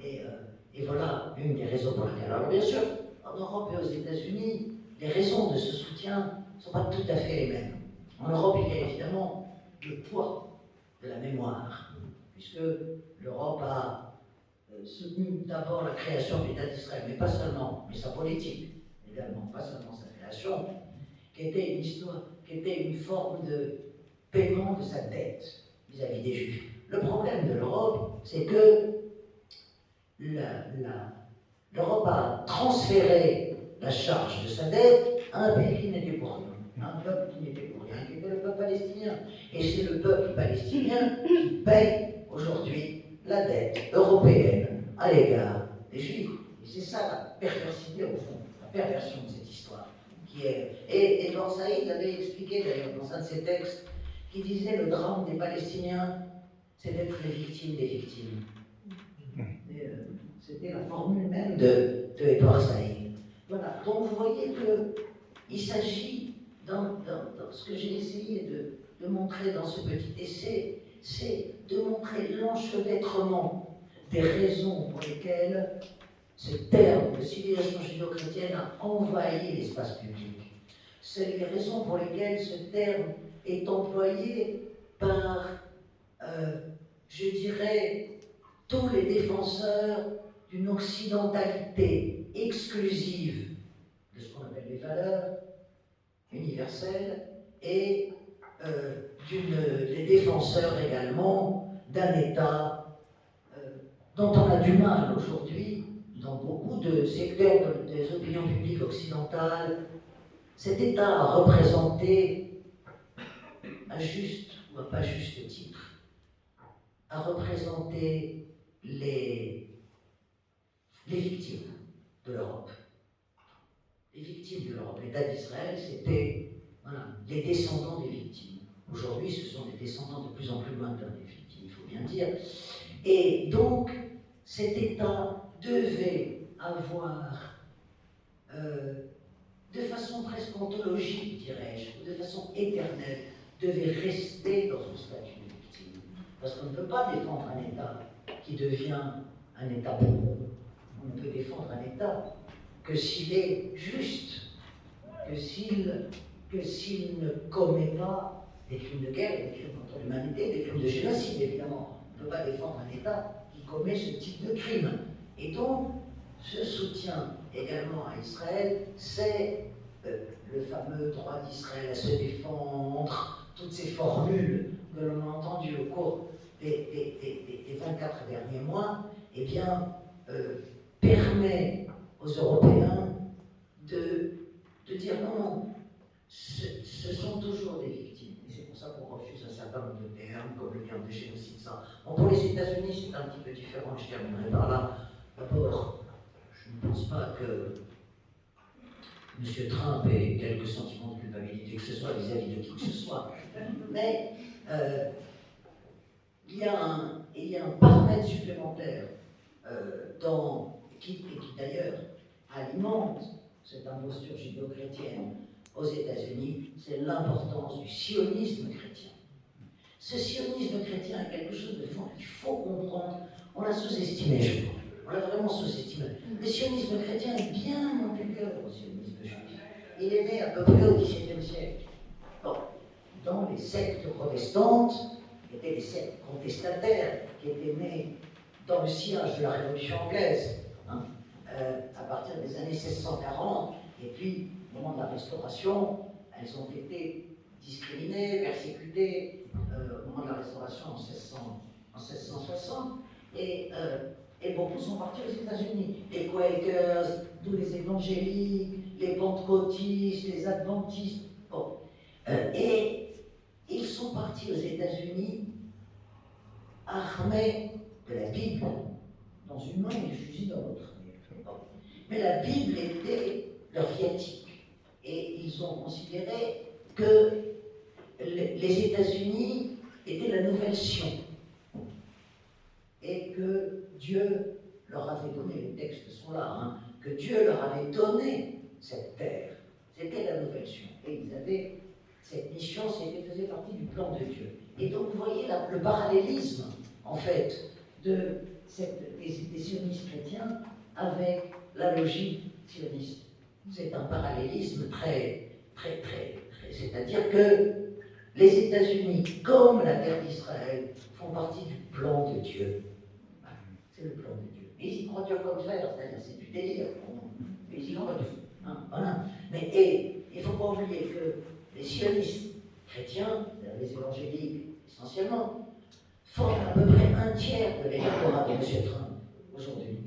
Et voilà une des raisons pour lesquelles. Alors bien sûr, en Europe et aux États-Unis, les raisons de ce soutien ne sont pas tout à fait les mêmes. En Europe, il y a évidemment le poids de la mémoire, puisque l'Europe a soutenu d'abord la création de l'État d'Israël, mais pas seulement, mais sa politique également, pas seulement sa création, qui était une histoire, qui était une forme de paiement de sa dette vis-à-vis des Juifs. Le problème de l'Europe, c'est que l'Europe a transféré la charge de sa dette à un pays qui n'était pour rien, à un peuple qui n'était pour rien, qui était le peuple palestinien. Et c'est le peuple palestinien qui paye aujourd'hui la dette européenne à l'égard des Juifs. Et c'est ça la perversité au fond, la perversion de cette histoire. Et Edouard Saïd avait expliqué d'ailleurs dans un de ses textes, qui disait le drame des Palestiniens, c'est d'être les victimes des victimes. C'était la formule même de Edouard Saïd. Voilà, donc vous voyez qu'il s'agit, dans ce que j'ai essayé de montrer dans ce petit essai, c'est de montrer l'enchevêtrement des raisons pour lesquelles ce terme de civilisation judéo-chrétienne a envahi l'espace public. C'est les raisons pour lesquelles ce terme est employé par, je dirais, tous les défenseurs d'une occidentalité exclusive de ce qu'on appelle les valeurs universelles et les défenseurs également d'un État dont on a du mal aujourd'hui dans beaucoup de secteurs des opinions publiques occidentales. Cet État a représenté, à juste ou à pas juste titre, a représenté les victimes de l'Europe. Les victimes de l'Europe. L'État d'Israël, c'était les descendants des victimes. Aujourd'hui, ce sont des descendants de plus en plus lointains des victimes, il faut bien dire. Et donc, cet État devait avoir, de façon presque ontologique, dirais-je, de façon éternelle, devait rester dans son statut de victime. Parce qu'on ne peut pas défendre un État qui devient un État pauvre. On ne peut défendre un État que s'il est juste, que s'il ne commet pas des crimes de guerre, des crimes contre l'humanité, des crimes de génocide, évidemment. On ne peut pas défendre un État qui commet ce type de crime. Et donc, ce soutien également à Israël, c'est le fameux droit d'Israël à se défendre, toutes ces formules que l'on a entendues au cours des 24 derniers mois, eh bien, permet aux Européens de dire non, ce sont toujours des victimes. Et c'est pour ça qu'on refuse un certain nombre de termes, comme le terme de génocide. Bon, pour les États-Unis, c'est un petit peu différent, je terminerai par là. D'abord, je ne pense pas que M. Trump ait quelques sentiments de culpabilité que ce soit vis-à-vis de qui que ce soit. Mais il y a un paramètre supplémentaire qui d'ailleurs alimente cette imposture judéo-chrétienne aux États-Unis, c'est l'importance du sionisme chrétien. Ce sionisme chrétien est quelque chose de fond qu'il faut comprendre. On l'a sous-estimé, je crois. On l'a vraiment sous-estimé. Le sionisme chrétien est bien antérieur au sionisme juif. Il est né à peu près au XVIIe siècle. Bon, dans les sectes protestantes, qui étaient des sectes contestataires, qui étaient nées dans le sillage de la Révolution anglaise, à partir des années 1640, et puis au moment de la Restauration, elles ont été discriminées, persécutées au moment de la Restauration en 1660, et beaucoup sont partis aux États-Unis. Les Quakers, tous les évangéliques, les pentecôtistes, les adventistes. Bon. Et ils sont partis aux États-Unis armés de la Bible dans une main et du fusil dans l'autre. Bon. Mais la Bible était leur viatique. Et ils ont considéré que les États-Unis étaient la nouvelle Sion. Et que Dieu leur avait donné, les textes sont là, que Dieu leur avait donné cette terre. C'était la nouvelle Sion. Et ils avaient cette mission, faisait partie du plan de Dieu. Et donc vous voyez le parallélisme, en fait, des sionistes chrétiens avec la logique sioniste. C'est un parallélisme très. C'est-à-dire que les États-Unis, comme la terre d'Israël, font partie du plan de Dieu. C'est le plan de Dieu. dur comme fer, c'est-à-dire c'est du délire. Mais ils y vont pas tous. Hein, voilà. Mais et il ne faut pas oublier que les sionistes chrétiens, les évangéliques essentiellement, forment à peu près un tiers de l'électorat de M. Trump aujourd'hui.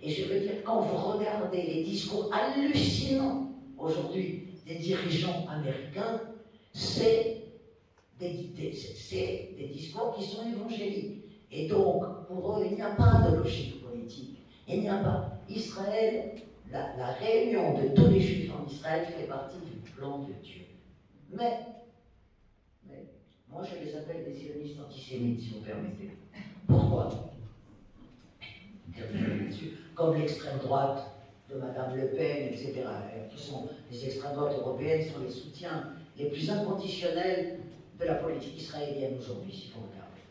Et je veux dire, quand vous regardez les discours hallucinants aujourd'hui des dirigeants américains, c'est des discours qui sont évangéliques. Et donc, pour eux, il n'y a pas de logique politique. Il n'y a pas. Israël, la réunion de tous les juifs en Israël fait partie du plan de Dieu. Mais moi je les appelle des sionistes antisémites, si vous permettez. Pourquoi? Comme l'extrême droite de Mme Le Pen, etc., qui sont les extrêmes droites européennes, sont les soutiens les plus inconditionnels de la politique israélienne aujourd'hui, si vous regardez.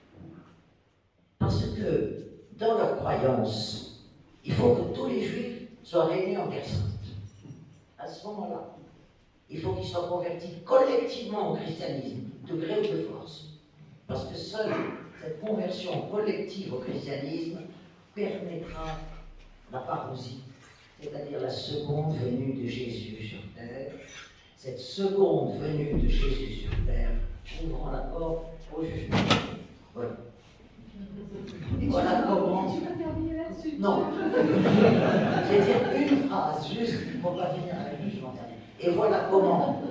Parce que, dans leur croyance, il faut que tous les juifs soient réunis en Terre Sainte. À ce moment-là, il faut qu'ils soient convertis collectivement au christianisme, de gré ou de force. Parce que seule cette conversion collective au christianisme permettra la parousie, c'est-à-dire la seconde venue de Jésus sur terre. Cette seconde venue de Jésus sur terre ouvrant la porte au jugement. Voilà. Et voilà comment. Tu vas terminer là-dessus. Non. Je vais dire une phrase, juste pour pas finir avec le jugement dernier. Et voilà comment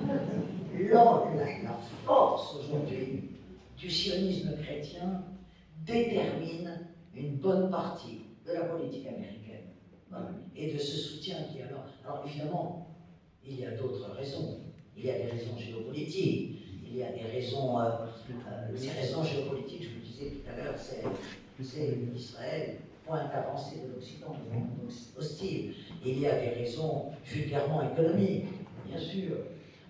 la force aujourd'hui du sionisme chrétien détermine une bonne partie de la politique américaine. Voilà. Et de ce soutien qui alors évidemment, il y a d'autres raisons. Il y a des raisons géopolitiques, il y a des raisons, les raisons géopolitiques, je vous le disais tout à l'heure, c'est Israël, pointe avancée de l'Occident, donc hostile. Il y a des raisons vulgairement économiques, bien sûr.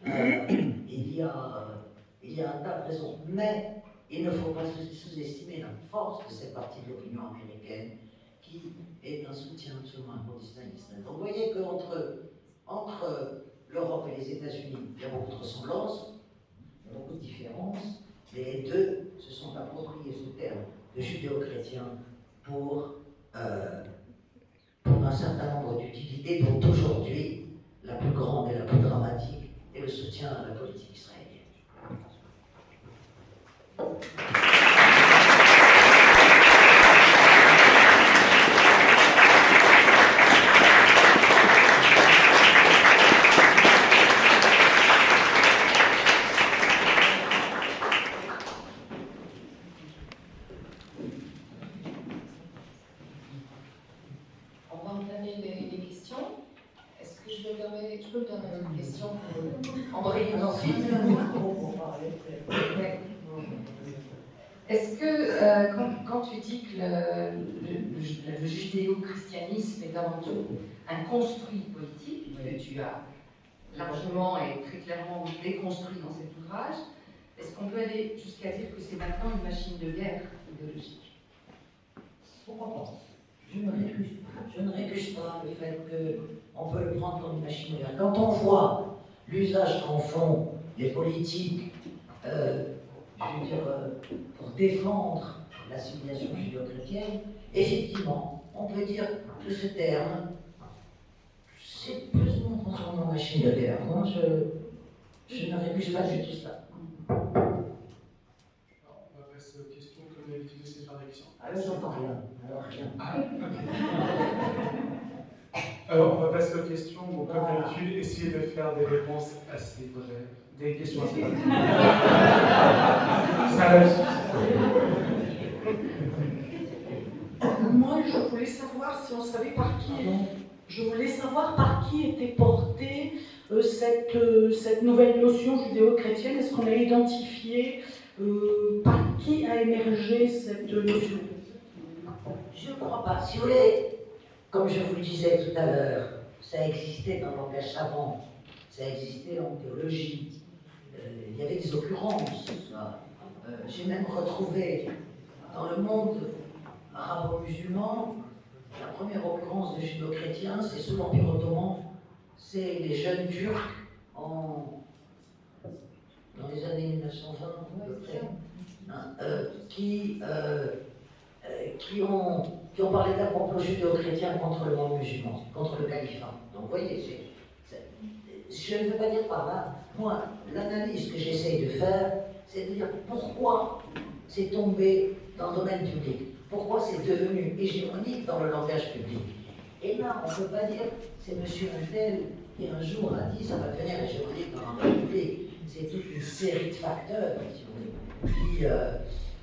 Il y a un tas de raisons. Mais il ne faut pas sous-estimer la force de cette partie de l'opinion américaine qui est un soutien absolument inconditionnel d'Israël. Donc vous voyez qu'entre l'Europe et les États-Unis, il y a beaucoup de ressemblances, il y a beaucoup de différences, mais les deux se sont appropriés ce terme de judéo-chrétien pour un certain nombre d'utilités dont aujourd'hui la plus grande et la plus dramatique est le soutien à la politique israélienne. On va entamer les questions. Est-ce que je peux me permettre une question pour embrayer ensuite? Est-ce que, quand tu dis que le judéo-christianisme est avant tout un construit politique, que tu as largement et très clairement déconstruit dans cet ouvrage, est-ce qu'on peut aller jusqu'à dire que c'est maintenant une machine de guerre idéologique? Pourquoi pas? Je ne récuse pas le fait qu'on peut le prendre comme une machine de guerre. Quand on voit l'usage qu'en font les politiques, je veux dire, pour défendre la civilisation judéo-chrétienne, effectivement, on peut dire que ce terme, c'est plus ou moins transformé en machine de guerre. Moi, je ne récuse pas du tout ça. Alors, on va passer aux questions comme d'habitude de ces traductions. Ah, là, j'entends rien. Alors, rien. Ah, ok. Alors, on va passer aux questions. Bon, comme d'habitude, essayez de faire des réponses assez brèves. Des questions assez brèves. Ça reste. Moi, je voulais savoir si on savait par qui. Je voulais savoir par qui était portée cette nouvelle notion judéo-chrétienne. Est-ce qu'on a identifié par qui a émergé cette notion? Je ne crois pas. Si vous voulez, comme je vous le disais tout à l'heure, ça existait dans le langage savant, ça existait en théologie. Il y avait des occurrences. J'ai même retrouvé dans le monde arabo-musulman la première occurrence de judéo-chrétien, c'est sous l'Empire ottoman, c'est les jeunes Turcs dans les années 1920 à peu près, qui ont parlé d'un complot judéo-chrétien contre le monde musulman, contre le califat. Donc vous voyez, je ne veux pas dire par là, moi, l'analyse que j'essaye de faire, c'est de dire pourquoi c'est tombé dans le domaine public, pourquoi c'est devenu hégémonique dans le langage public. Et là, on ne peut pas dire, c'est monsieur Untel qui un jour a dit ça va devenir hégémonique dans le langage public. C'est toute une série de facteurs, si vous voulez.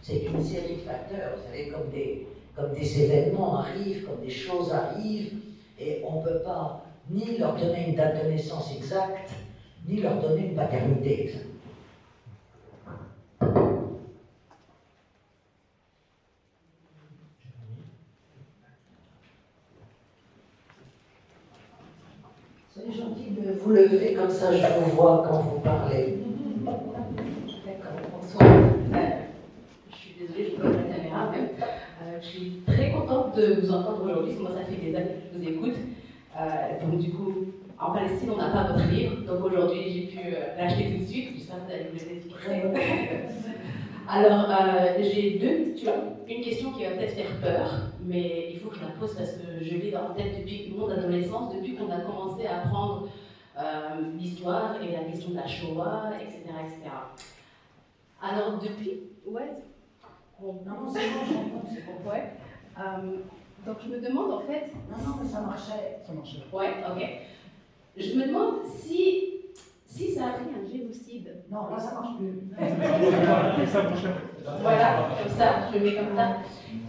C'est une série de facteurs, vous savez, comme des événements arrivent, comme des choses arrivent, et on ne peut pas ni leur donner une date de naissance exacte, ni leur donner une paternité exacte. Soyez gentil de vous lever comme ça, je vous vois quand vous parlez. D'accord, bonsoir. Je suis désolée, je ne vois pas la caméra même. Je suis très contente de vous entendre aujourd'hui, parce que moi ça fait des années que je vous écoute. Donc du coup, en Palestine, on n'a pas votre livre, donc aujourd'hui j'ai pu l'acheter tout de suite, j'espère que vous allez me le dédicacer. Alors, j'ai deux questions. Une question qui va peut-être faire peur, mais il faut que je la pose parce que je l'ai en tête depuis mon adolescence, depuis qu'on a commencé à apprendre l'histoire et la question de la Shoah, etc. etc. Alors, depuis... Ouais. Non, c'est bon, c'est bon. Ouais. Donc, je me demande en fait... Non, mais ça marchait. Ouais, ok. Je me demande si ça a pris un génocide. Non, là, ça marche plus. Voilà, comme ça, je le mets comme ça.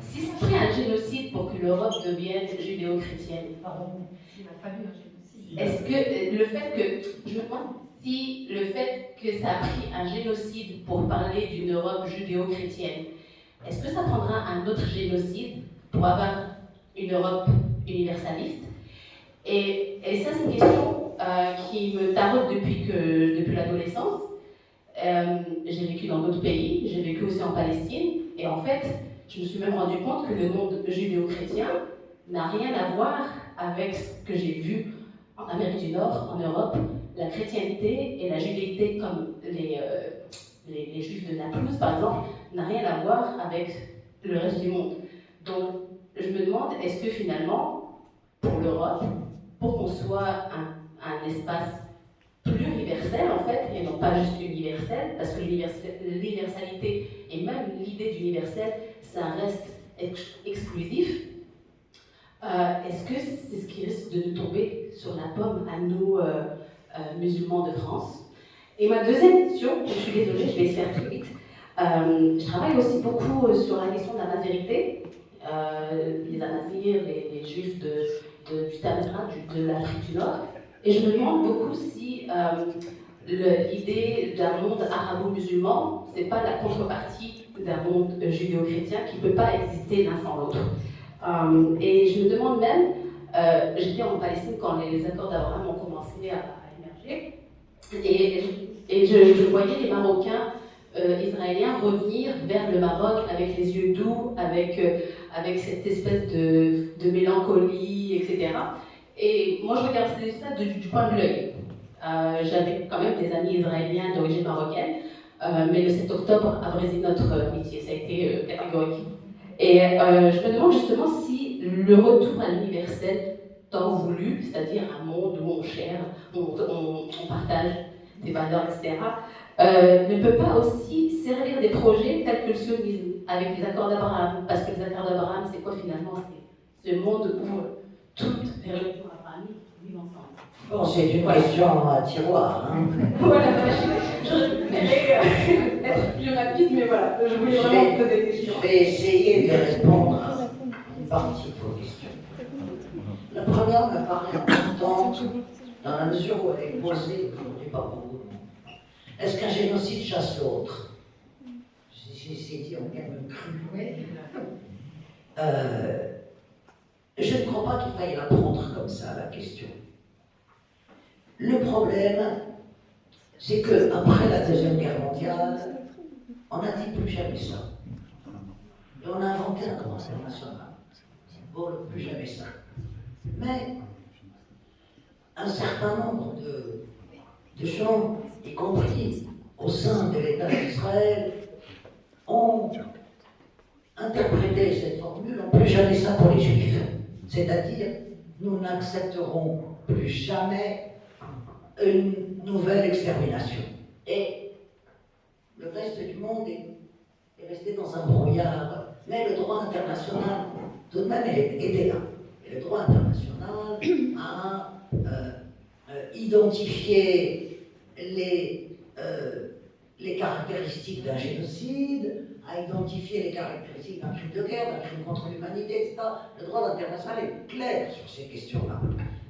Si ça a pris un génocide pour que l'Europe devienne judéo-chrétienne, Il a fallu un génocide. est-ce que le fait que, je me demande si le fait que ça a pris un génocide pour parler d'une Europe judéo-chrétienne, est-ce que ça prendra un autre génocide pour avoir une Europe universaliste? Et ça, c'est une question qui me taraude depuis l'adolescence. J'ai vécu dans d'autres pays, j'ai vécu aussi en Palestine, et en fait, je me suis même rendu compte que le monde judéo-chrétien n'a rien à voir avec ce que j'ai vu en Amérique du Nord, en Europe. La chrétienté et la judéité, comme les juifs de Naplouse, par exemple, n'a rien à voir avec le reste du monde. Donc, je me demande, est-ce que finalement, pour l'Europe, pour qu'on soit un espace pluriversel en fait, et non pas juste universel, parce que l'universalité et même l'idée d'universel, ça reste exclusif. Est-ce que c'est ce qui risque de nous tomber sur la pomme à nous, musulmans de France? Et ma deuxième question, je suis désolée, je vais essayer de faire très vite. Je travaille aussi beaucoup sur la question de la nazérité, les Anazirs, les juifs du Tamara, de l'Afrique du Nord. Et je me demande beaucoup si l'idée d'un monde arabo-musulman, c'est pas la contrepartie d'un monde judéo-chrétien qui ne peut pas exister l'un sans l'autre. Et je me demande même, j'étais en Palestine quand les accords d'Abraham ont commencé à émerger, et je voyais les Marocains israéliens revenir vers le Maroc avec les yeux doux, avec cette espèce de mélancolie, etc. Et moi, je regardais ça du coin de l'œil. J'avais quand même des amis israéliens d'origine marocaine, mais le 7 octobre a brisé notre amitié, ça a été catégorique. Et je me demande justement si le retour à l'universel tant voulu, c'est-à-dire un monde où on share, on partage des valeurs, etc., ne peut pas aussi servir des projets tels que le sionisme, avec les accords d'Abraham. Parce que les accords d'Abraham, c'est quoi finalement? C'est ce monde où toutes les religions abrahamiques vivent ensemble. Bon, c'est une question à tiroir. Hein. Voilà, je préférais être plus rapide, mais voilà, je voulais vraiment poser des questions. Je vais essayer de répondre à une partie de vos questions. La première me paraît importante dans la mesure où elle est posée aujourd'hui par beaucoup de monde. Est-ce qu'un génocide chasse l'autre? J'ai dit en termes crus. Je ne crois pas qu'il faille la prendre comme ça, la question. Le problème, c'est qu'après la Deuxième Guerre mondiale, on n'a dit plus jamais ça. Et on a inventé un droit international. Bon, plus jamais ça. Mais un certain nombre de gens, y compris au sein de l'État d'Israël, ont interprété cette formule en ça pour les Juifs. C'est-à-dire, nous n'accepterons plus jamais une nouvelle extermination. Et le reste du monde est resté dans un brouillard. Mais le droit international, tout de même, était là. Et le droit international a identifié les caractéristiques d'un génocide, a identifié les caractéristiques d'un crime de guerre, d'un crime contre l'humanité, etc. Le droit international est clair sur ces questions-là.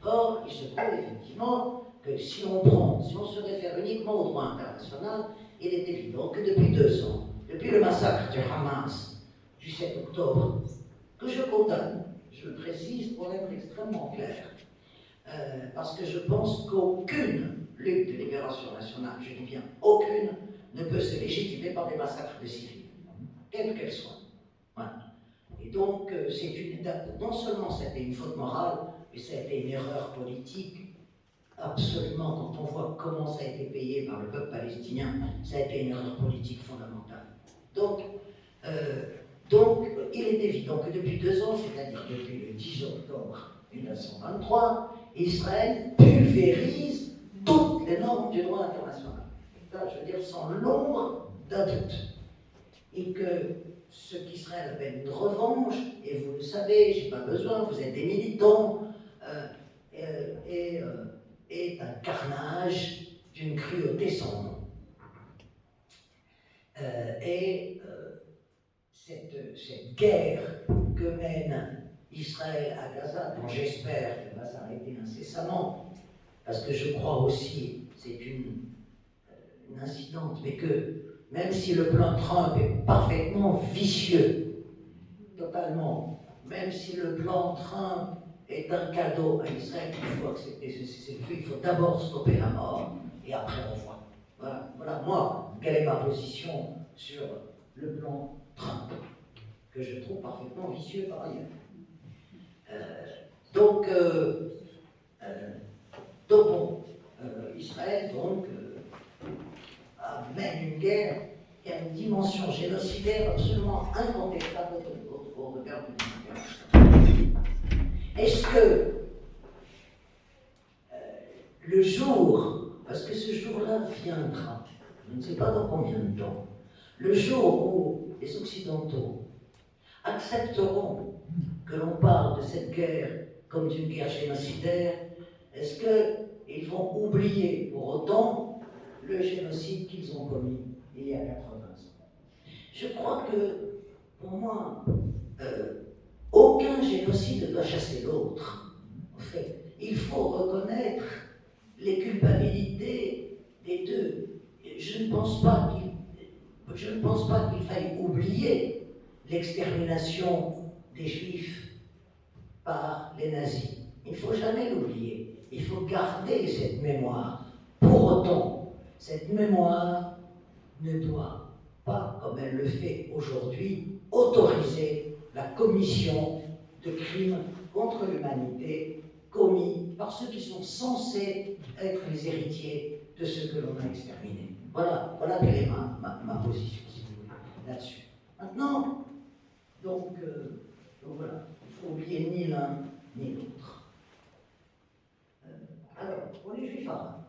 Or, il se trouve effectivement que si on se réfère uniquement au droit international, il est évident que depuis 2 ans, depuis le massacre du Hamas du 7 octobre, que je condamne, je le précise pour être extrêmement clair, parce que je pense qu'aucune lutte de libération nationale, je dis bien aucune, ne peut se légitimer par des massacres de civils, quelle qu'elle soit. Voilà. Et donc, non seulement c'était une faute morale, mais ça a été une erreur politique. Absolument, quand on voit comment ça a été payé par le peuple palestinien, ça a été une erreur politique fondamentale. Donc, il est évident que depuis 2 ans, c'est-à-dire depuis le 10 octobre 1923, Israël pulvérise toutes les normes du droit international. Là, je veux dire, sans l'ombre d'un doute. Et que ce qu'Israël appelle une revanche, et vous le savez, j'ai pas besoin, vous êtes des militants, est un carnage d'une cruauté sans nom. Cette guerre que mène Israël à Gaza, dont j'espère qu'elle va s'arrêter incessamment, parce que je crois aussi, c'est une incidente, mais que même si le plan Trump est parfaitement vicieux, totalement, même si le plan Trump est un cadeau à Israël, il faut accepter ce cessez-le-feu, il faut d'abord stopper la mort, et après on voit. Voilà, moi, quelle est ma position sur le plan Trump, que je trouve parfaitement vicieux par ailleurs. Israël mène une guerre qui a une dimension génocidaire absolument incontestable au regard de l'humanité. Est-ce que le jour, parce que ce jour-là viendra, je ne sais pas dans combien de temps, le jour où les Occidentaux accepteront que l'on parle de cette guerre comme d'une guerre génocidaire, est-ce qu'ils vont oublier pour autant le génocide qu'ils ont commis il y a 80 ans? Je crois que, pour moi, aucun génocide ne doit chasser l'autre. En fait, il faut reconnaître les culpabilités des deux. Je ne pense pas qu'il faille oublier l'extermination des Juifs par les nazis. Il ne faut jamais l'oublier. Il faut garder cette mémoire. Pour autant, cette mémoire ne doit pas, comme elle le fait aujourd'hui, autoriser la commission de crimes contre l'humanité commis par ceux qui sont censés être les héritiers de ce que l'on a exterminé. Voilà quelle est ma position, si vous voulez, là-dessus. Maintenant, donc voilà, il ne faut oublier ni l'un ni l'autre. Alors, pour les Juifs arabes,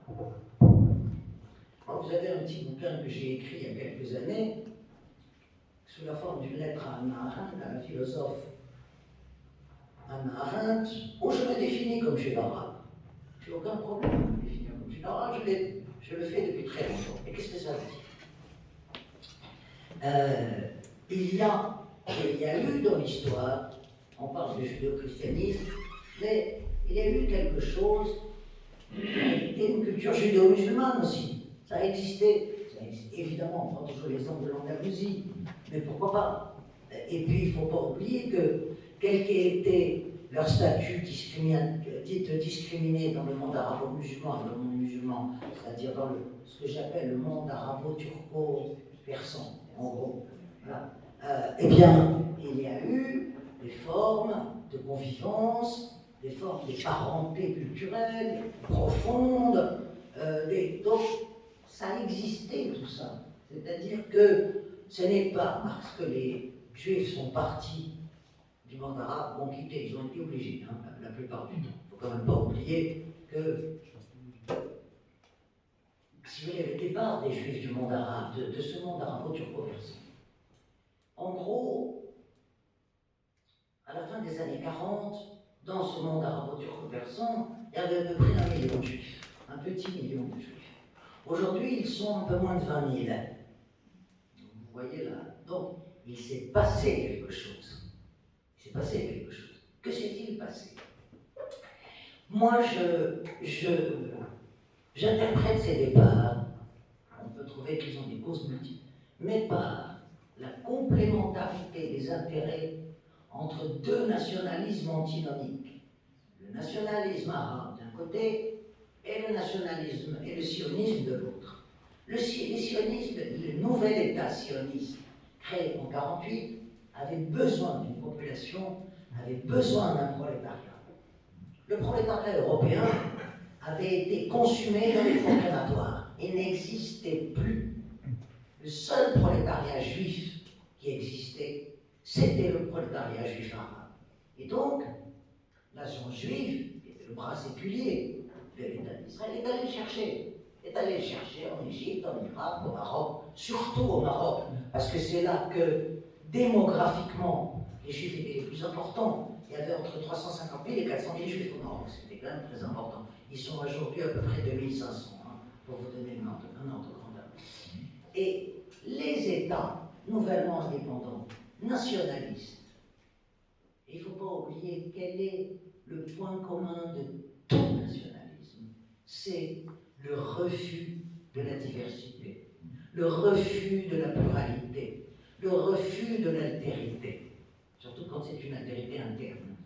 vous avez un petit bouquin que j'ai écrit il y a quelques années, sous la forme d'une lettre à Hannah Arendt, à la philosophe Hannah Arendt, où je me définis comme juif arabe. Je n'ai aucun problème à me définir comme juif arabe, je le fais depuis très longtemps. Et qu'est-ce que ça veut dire? Il y a eu dans l'histoire, on parle de judéo-christianisme, mais il y a eu quelque chose, et une culture judéo-musulmane aussi. Ça a existé, évidemment, on prend toujours l'exemple de l'Andalousie, mais pourquoi pas? Et puis, il ne faut pas oublier que, quel qu'ait été leur statut discriminé dans le monde arabo-musulman et le monde musulman, c'est-à-dire dans ce que j'appelle le monde arabo-turco-persan, en gros, voilà. Eh bien, il y a eu des formes de convivence, des formes de parenté culturelle profondes, donc ça existait tout ça. C'est-à-dire que ce n'est pas parce que les Juifs sont partis du monde arabe ont quitté, ils ont été obligés, hein, la plupart du temps. Il ne faut quand même pas oublier que, si vous voulez, le départ des Juifs du monde arabe, de ce monde arabo-turco-persan, en gros, à la fin des années 40, dans ce monde arabo-turco-persan, il y avait à peu près 1 million de Juifs, un petit million de Juifs. Aujourd'hui, ils sont un peu moins de 20 000. Vous voyez là. Donc, il s'est passé quelque chose. Il s'est passé quelque chose. Que s'est-il passé? Moi, j'interprète ces départs. On peut trouver qu'ils ont des causes multiples, mais par la complémentarité des intérêts entre deux nationalismes antinomiques. Le nationalisme arabe d'un côté et le nationalisme et le sionisme de l'autre. Le sionisme, le nouvel État sioniste créé en 1948, avait besoin d'une population, avait besoin d'un prolétariat. Le prolétariat européen avait été consumé dans les fonds crématoires et n'existait plus. Le seul prolétariat juif qui existait, c'était le prolétariat juif arabe. Et donc, la nation juive, qui était le bras séculier de l'État d'Israël, est allé le chercher en Égypte, en Irak, au Maroc, surtout au Maroc, parce que c'est là que, démographiquement, les Juifs étaient les plus importants. Il y avait entre 350 000 et 400 000 Juifs au Maroc, c'était quand même très important. Ils sont aujourd'hui à peu près 2500, hein, pour vous donner un ordre de grandeur. Et les États nouvellement indépendants, nationalistes, il ne faut pas oublier quel est le point commun de tout nationalisme, c'est le refus de la diversité, le refus de la pluralité, le refus de l'altérité, surtout quand c'est une altérité interne,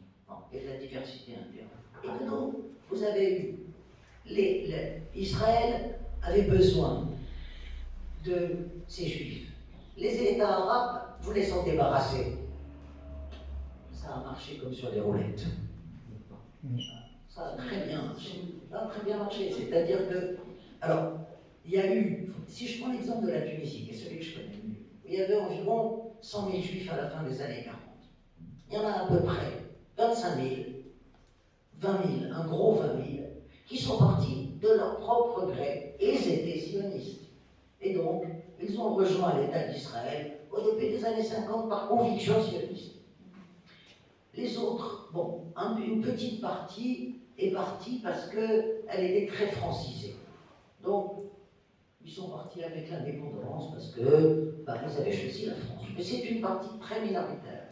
et de la diversité interne. Et que donc, vous avez eu, Israël avait besoin de ces Juifs. Les États arabes voulaient s'en débarrasser. Ça a marché comme sur des roulettes. Ça a très bien marché. Ça a très bien marché. C'est-à-dire que, alors, il y a eu, si je prends l'exemple de la Tunisie, qui est celui que je connais le mieux, il y avait environ 100 000 Juifs à la fin des années 40. Il y en a à peu près 25 000, 20 000, un gros 20 000, qui sont partis de leur propre gré, et ils étaient sionistes. Et donc, ils ont rejoint l'État d'Israël au début des années 50 par conviction sioniste. Les autres, bon, une petite partie est partie parce qu'elle était très francisée. Donc, ils sont partis avec l'indépendance parce que ils avaient choisi la France. Mais c'est une partie très minoritaire.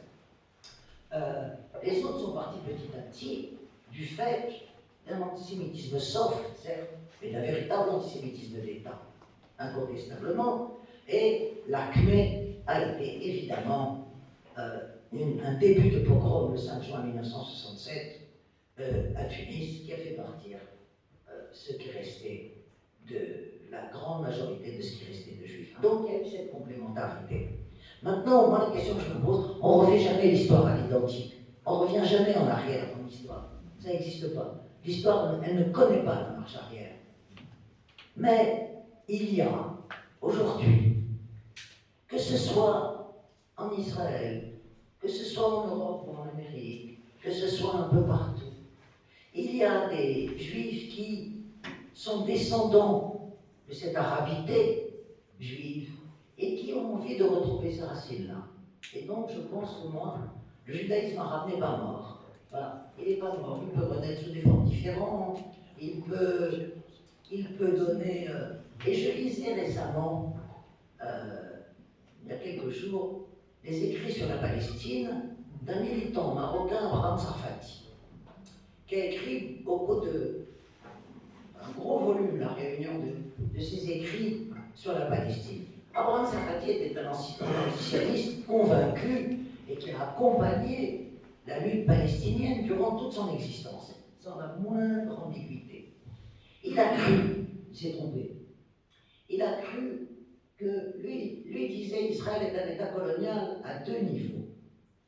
Les autres sont partis petit à petit du fait d'un antisémitisme soft, certes, mais d'un véritable antisémitisme d'État, incontestablement. Et l'acmé a été évidemment un début de pogrom le 5 juin 1967 à Tunis, qui a fait partir ce qui restait de la grande majorité de ce qui restait de juifs. Donc il y a eu cette complémentarité. Maintenant, moi, la question que je me pose, on ne refait jamais l'histoire à l'identique. On ne revient jamais en arrière dans l'histoire. Ça n'existe pas. L'histoire, elle ne connaît pas la marche arrière. Mais il y a, aujourd'hui, que ce soit en Israël, que ce soit en Europe ou en Amérique, que ce soit un peu partout, il y a des Juifs qui sont descendants de cette arabité juive et qui ont envie de retrouver ces racines-là. Et donc, je pense que moi, le judaïsme arabe n'est pas mort. Voilà. Il n'est pas mort. Il peut renaître sous des formes différentes. Il peut donner... Et je lisais récemment, il y a quelques jours, les écrits sur la Palestine d'un militant marocain, Abraham Sarfati, qui a écrit un gros volume, la réunion de ses écrits sur la Palestine. Abraham Sarfati était un antisioniste convaincu et qui a accompagné la lutte palestinienne durant toute son existence, sans la moindre ambiguïté. Il a cru, il s'est trompé, il a cru que lui disait Israël est un État colonial à deux niveaux.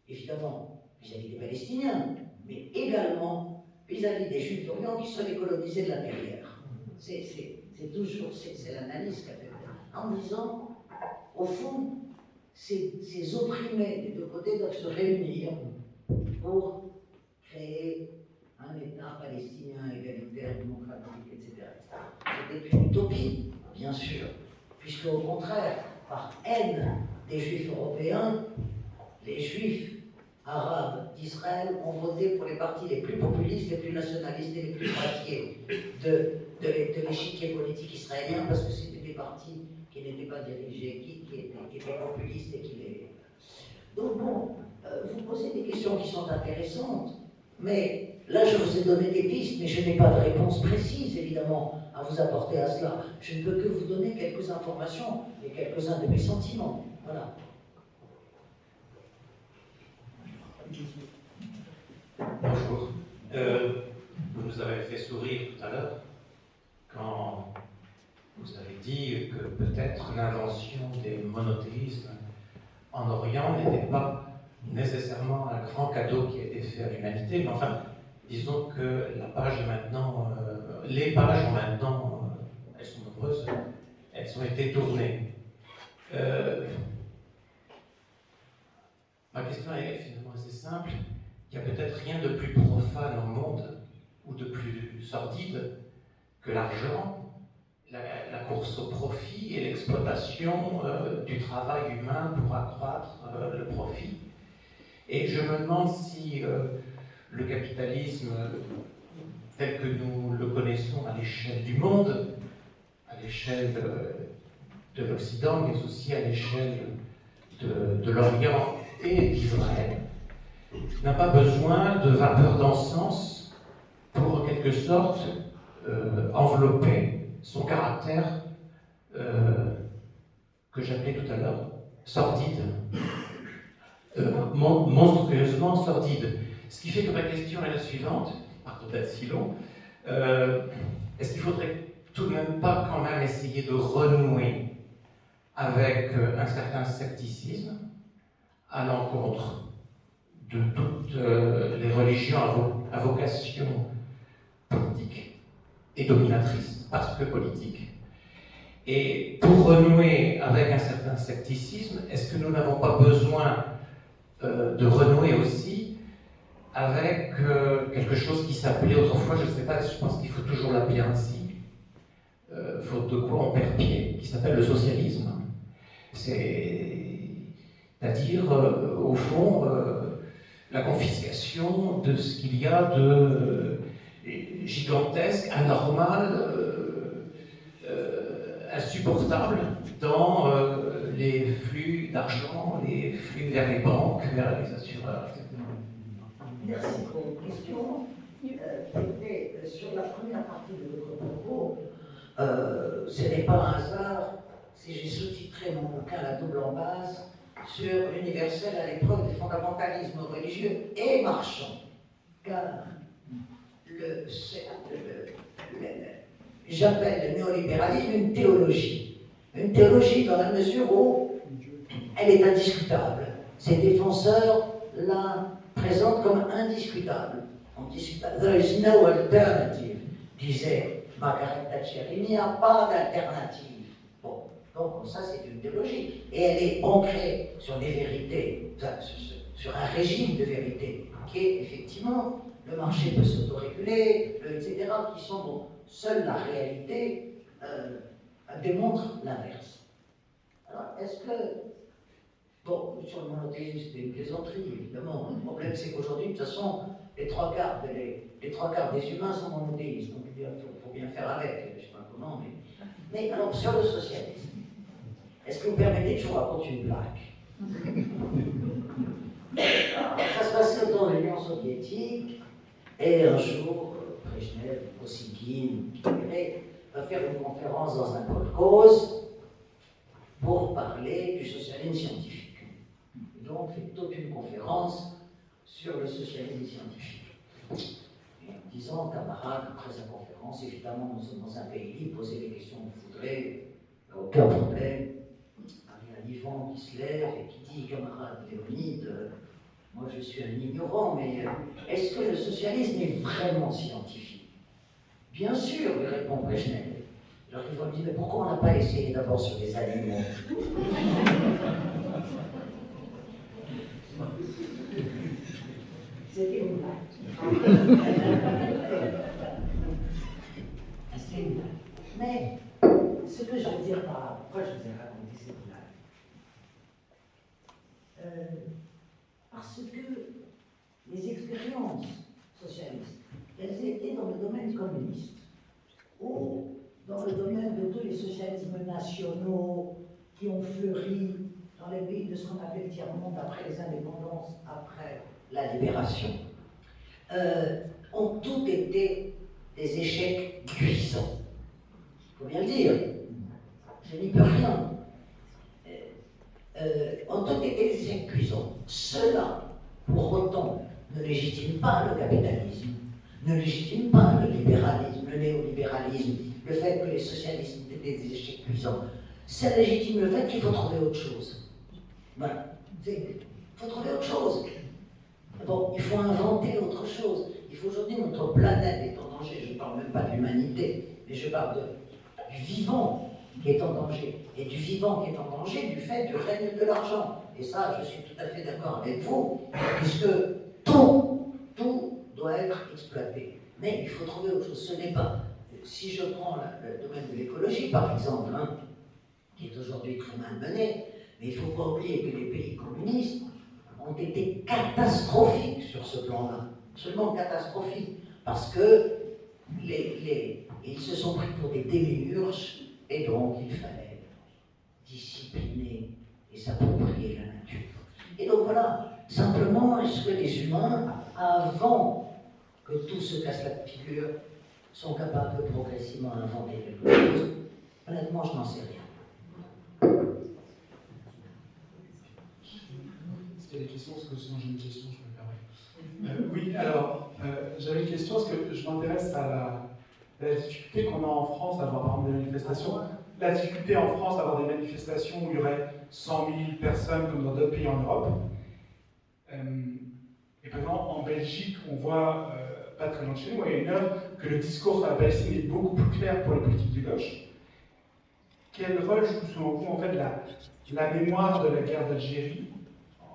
Évidemment, vis-à-vis des Palestiniens, mais également vis-à-vis des Juifs d'Orient qui seraient colonisés de l'intérieur. C'est toujours l'analyse qu'a fait, en disant, au fond, ces opprimés des deux côtés doivent se réunir créer un État palestinien égalitaire, démocratique, etc. C'était une utopie, bien sûr, puisque au contraire, par haine des Juifs européens, les Juifs arabes d'Israël ont voté pour les partis les plus populistes, les plus nationalistes et les plus droitiers de l'échiquier politique israélien, parce que c'était des partis qui n'étaient pas dirigés, qui étaient populistes et qui les... Donc bon, vous posez des questions qui sont intéressantes, mais là je vous ai donné des pistes, mais je n'ai pas de réponse précise, évidemment, à vous apporter à cela. Je ne peux que vous donner quelques informations et quelques-uns de mes sentiments. Voilà. Bonjour. Vous nous avez fait sourire tout à l'heure quand vous avez dit que peut-être l'invention des monothéismes en Orient n'était pas nécessairement un grand cadeau qui a été fait à l'humanité, mais enfin, disons que la page est maintenant, les pages ont maintenant, elles sont nombreuses, elles ont été tournées. Ma question est finalement assez simple. Il n'y a peut-être rien de plus profane au monde ou de plus sordide que l'argent, la course au profit et l'exploitation du travail humain pour accroître le profit. Et je me demande si le capitalisme tel que nous le connaissons à l'échelle du monde, à l'échelle de l'Occident, mais aussi à l'échelle de l'Orient et d'Israël, n'a pas besoin de vapeur d'encens pour en quelque sorte envelopper son caractère que j'appelais tout à l'heure sordide, monstrueusement sordide. Ce qui fait que ma question est la suivante, pardon d'être si long, est-ce qu'il faudrait tout de même pas quand même essayer de renouer avec un certain scepticisme à l'encontre de toutes les religions à vocation politique et dominatrice, parce que politique. Et pour renouer avec un certain scepticisme, est-ce que nous n'avons pas besoin de renouer aussi avec quelque chose qui s'appelait autrefois, je ne sais pas, je pense qu'il faut toujours l'appeler ainsi, faute de quoi on perd pied, qui s'appelle le socialisme. C'est-à-dire, au fond, la confiscation de ce qu'il y a de gigantesque, anormal, insupportable dans les flux d'argent, les flux vers les banques, vers les assureurs, etc. Merci pour vos questions. Sur la première partie de votre propos, ce n'est pas un hasard si j'ai sous-titré mon bouquin La double embase sur l'universel à l'épreuve des fondamentalismes religieux et marchands. Car j'appelle le néolibéralisme une théologie. Une théologie dans la mesure où elle est indiscutable. Ses défenseurs la présentent comme indiscutable. There is no alternative, disait Margaret Thatcher. Il n'y a pas d'alternative. Bon, donc ça c'est une théologie. Et elle est ancrée sur des vérités, sur un régime de vérité, qui est effectivement le marché peut s'autoréguler, etc., qui sont bon. Seule la réalité démontre l'inverse. Alors, est-ce que... Bon, sur le monothéisme, c'était une plaisanterie, évidemment. Le problème, c'est qu'aujourd'hui, de toute façon, les trois quarts des humains sont monothéistes. Donc, il faut bien faire avec. Je ne sais pas comment, mais alors, sur le socialisme, est-ce que vous permettez que je vous raconte une blague? Alors, ça se passait dans l'Union soviétique, et un jour, Brejnev, Kosygin, qui va faire une conférence dans un kolkhoz pour parler du socialisme scientifique. Et donc, on fait toute une conférence sur le socialisme scientifique. Et en disant, camarades, après sa conférence, évidemment, nous sommes dans un pays libre, posez les questions que vous voudrez, aucun problème. Il y a un Ivan qui se lève et qui dit, camarade Léonide, moi je suis un ignorant, mais est-ce que le socialisme est vraiment scientifique? Bien sûr, lui répond Brejnev. Alors ils vont lui dire, mais pourquoi on n'a pas essayé d'abord sur des animaux? C'était une blague. C'était une blague. Mais ce que je veux dire par là, pourquoi je vous ai raconté cette blague parce que les expériences socialistes, elles étaient dans le domaine communiste, ou dans le domaine de tous les socialismes nationaux qui ont fleuri dans les pays de ce qu'on appelle tiers-monde après les indépendances, après la libération, ont toutes été des échecs cuisants. Il faut bien le dire, je n'y peux rien. Ont toutes été des échecs cuisants. Cela, pour autant, ne légitime pas le capitalisme, ne légitime pas le libéralisme, le néolibéralisme, le fait que les socialistes étaient des échecs cuisants. Ça légitime le fait qu'il faut trouver autre chose. Voilà. Il faut trouver autre chose. Bon, il faut inventer autre chose. Il faut aujourd'hui, notre planète est en danger. Je ne parle même pas de l'humanité, mais je parle du vivant qui est en danger. Et du vivant qui est en danger du fait du règne de l'argent. Et ça, je suis tout à fait d'accord avec vous, puisque tout doit être exploité. Mais il faut trouver autre chose. Ce n'est pas. Si je prends le domaine de l'écologie, par exemple, qui est aujourd'hui très mal mené, mais il ne faut pas oublier que les pays communistes ont été catastrophiques sur ce plan-là. Absolument catastrophiques. Parce que ils se sont pris pour des démiurges, et donc il fallait discipliner et s'approprier la nature. Et donc voilà, simplement, est-ce que les humains, avant que tout se casse la figure, sont capables de progressivement inventer quelque chose? Honnêtement, je n'en sais rien. S'il y a des questions, parce que sinon j'ai une question, je me permets. Oui, alors, j'avais une question, parce que je m'intéresse à la difficulté qu'on a en France d'avoir par exemple des manifestations. La difficulté en France d'avoir des manifestations où il y aurait 100 000 personnes comme dans d'autres pays en Europe. Et par exemple, en Belgique, on voit, pas très loin de chez nous, il y a une œuvre que le discours sur la Palestine est beaucoup plus clair pour les politiques de gauche. Quel rôle joue selon vous en fait la mémoire de la guerre d'Algérie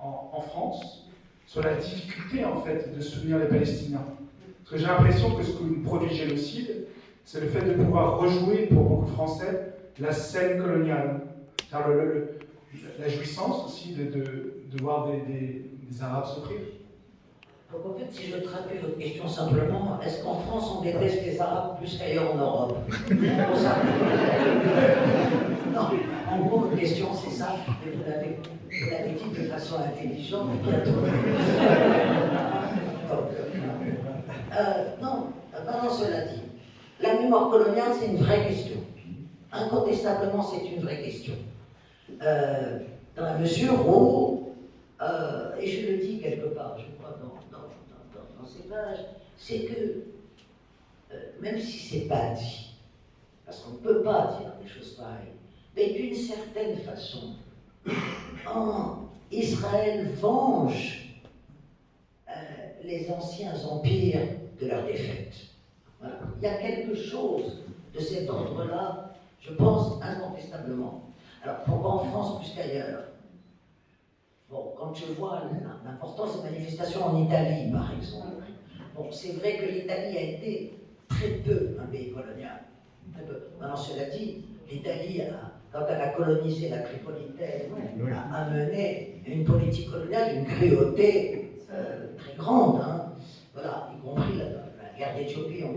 en France sur la difficulté en fait de soutenir les Palestiniens? Parce que j'ai l'impression que ce que nous produit le génocide, c'est le fait de pouvoir rejouer pour beaucoup de Français la scène coloniale. La jouissance aussi de voir des Arabes souffrir. Donc en fait, si je traduis votre question simplement, est-ce qu'en France on déteste les Arabes plus qu'ailleurs en Europe? Non, en gros, votre question c'est ça, et vous l'avez dit de façon intelligente, bientôt. Non, cela dit, la mémoire coloniale c'est une vraie question. Incontestablement, c'est une vraie question. Dans la mesure où, et je le dis quelque part, je crois, dans ces pages, c'est que, même si c'est pas dit, parce qu'on ne peut pas dire des choses pareilles, mais d'une certaine façon, Israël venge les anciens empires de leur défaite. Voilà. Il y a quelque chose de cet ordre-là, je pense, incontestablement. Alors, pourquoi en France plus qu'ailleurs? Bon, quand je vois l'importance des manifestations en Italie, par exemple, bon, c'est vrai que l'Italie a été très peu un pays colonial. Très peu. Maintenant, cela dit, l'Italie, quand elle a colonisé la Tripolitaine, a mené une politique coloniale, une cruauté très grande, voilà, y compris la guerre d'Éthiopie en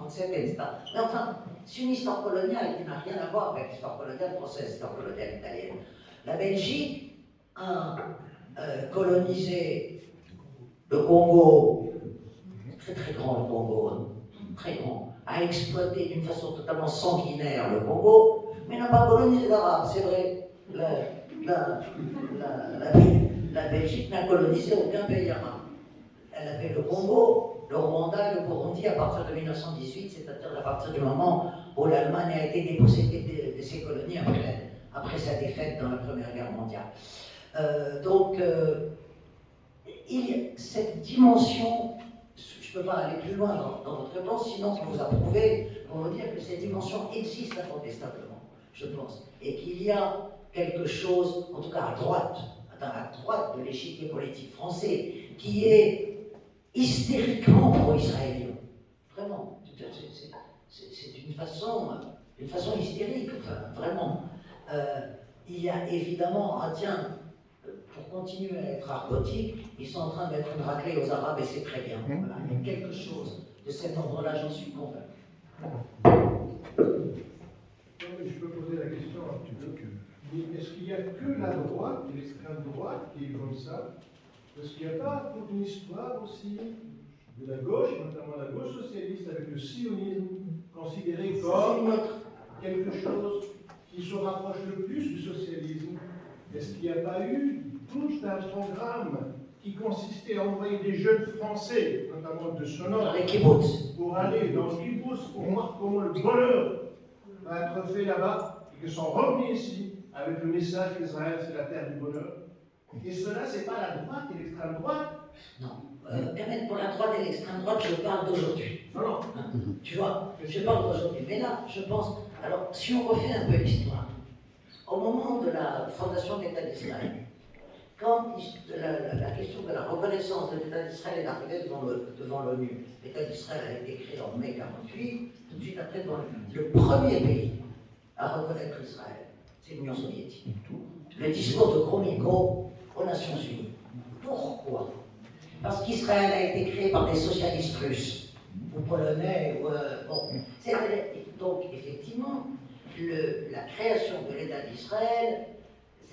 1935-37, etc. Mais enfin, c'est une histoire coloniale qui n'a rien à voir avec l'histoire coloniale française, l'histoire coloniale italienne. La Belgique a colonisé le Congo, très très grand le Congo, très grand, a exploité d'une façon totalement sanguinaire le Congo, mais n'a pas colonisé l'Arabe, c'est vrai. La Belgique n'a colonisé aucun pays arabe. Elle avait le Congo, le Rwanda et le Burundi à partir de 1918, c'est-à-dire à partir du moment où l'Allemagne a été dépossédée de ses colonies après sa défaite dans la Première Guerre mondiale. Il y a cette dimension, je ne peux pas aller plus loin dans votre réponse, sinon pour vous approuver, pour vous dire que cette dimension existe incontestablement, je pense, et qu'il y a quelque chose, en tout cas à droite de l'échiquier politique français, qui est hystériquement pro-israélien. Vraiment. C'est une façon hystérique, enfin, vraiment. Il y a évidemment, pour continuer à être argotique, ils sont en train de mettre une raclée aux Arabes et c'est très bien. Voilà. Il y a quelque chose de cet ordre-là, j'en suis convaincu. Je peux poser la question un petit peu. Mais est-ce qu'il n'y a que la droite, l'extrême droite, qui est comme ça? Parce qu'il n'y a pas toute une histoire aussi de la gauche, notamment la gauche socialiste, avec le sionisme, considéré comme quelque chose qui se rapproche le plus du socialisme. Est-ce qu'il n'y a pas eu tout un programme qui consistait à envoyer des jeunes Français, notamment de ce nord, pour aller dans le kibbutz, pour voir comment le bonheur va être fait là-bas, et qu'ils sont revenus ici avec le message qu'Israël c'est la terre du bonheur? Et cela, c'est pas la droite et l'extrême droite? Non. Permettre pour la droite et l'extrême droite, je parle d'aujourd'hui. Non. Tu vois, je parle d'aujourd'hui. Mais là, je pense. Alors, si on refait un peu l'histoire, au moment de la fondation de l'État d'Israël, quand la question de la reconnaissance de l'État d'Israël est arrivée devant l'ONU, l'État d'Israël a été créé en mai 1948, tout de suite après devant l'ONU. Le premier pays à reconnaître Israël, c'est l'Union soviétique. Le discours de Gromyko aux Nations Unies. Pourquoi? Parce qu'Israël a été créé par des socialistes russes, ou polonais, ou... Donc, effectivement, la création de l'État d'Israël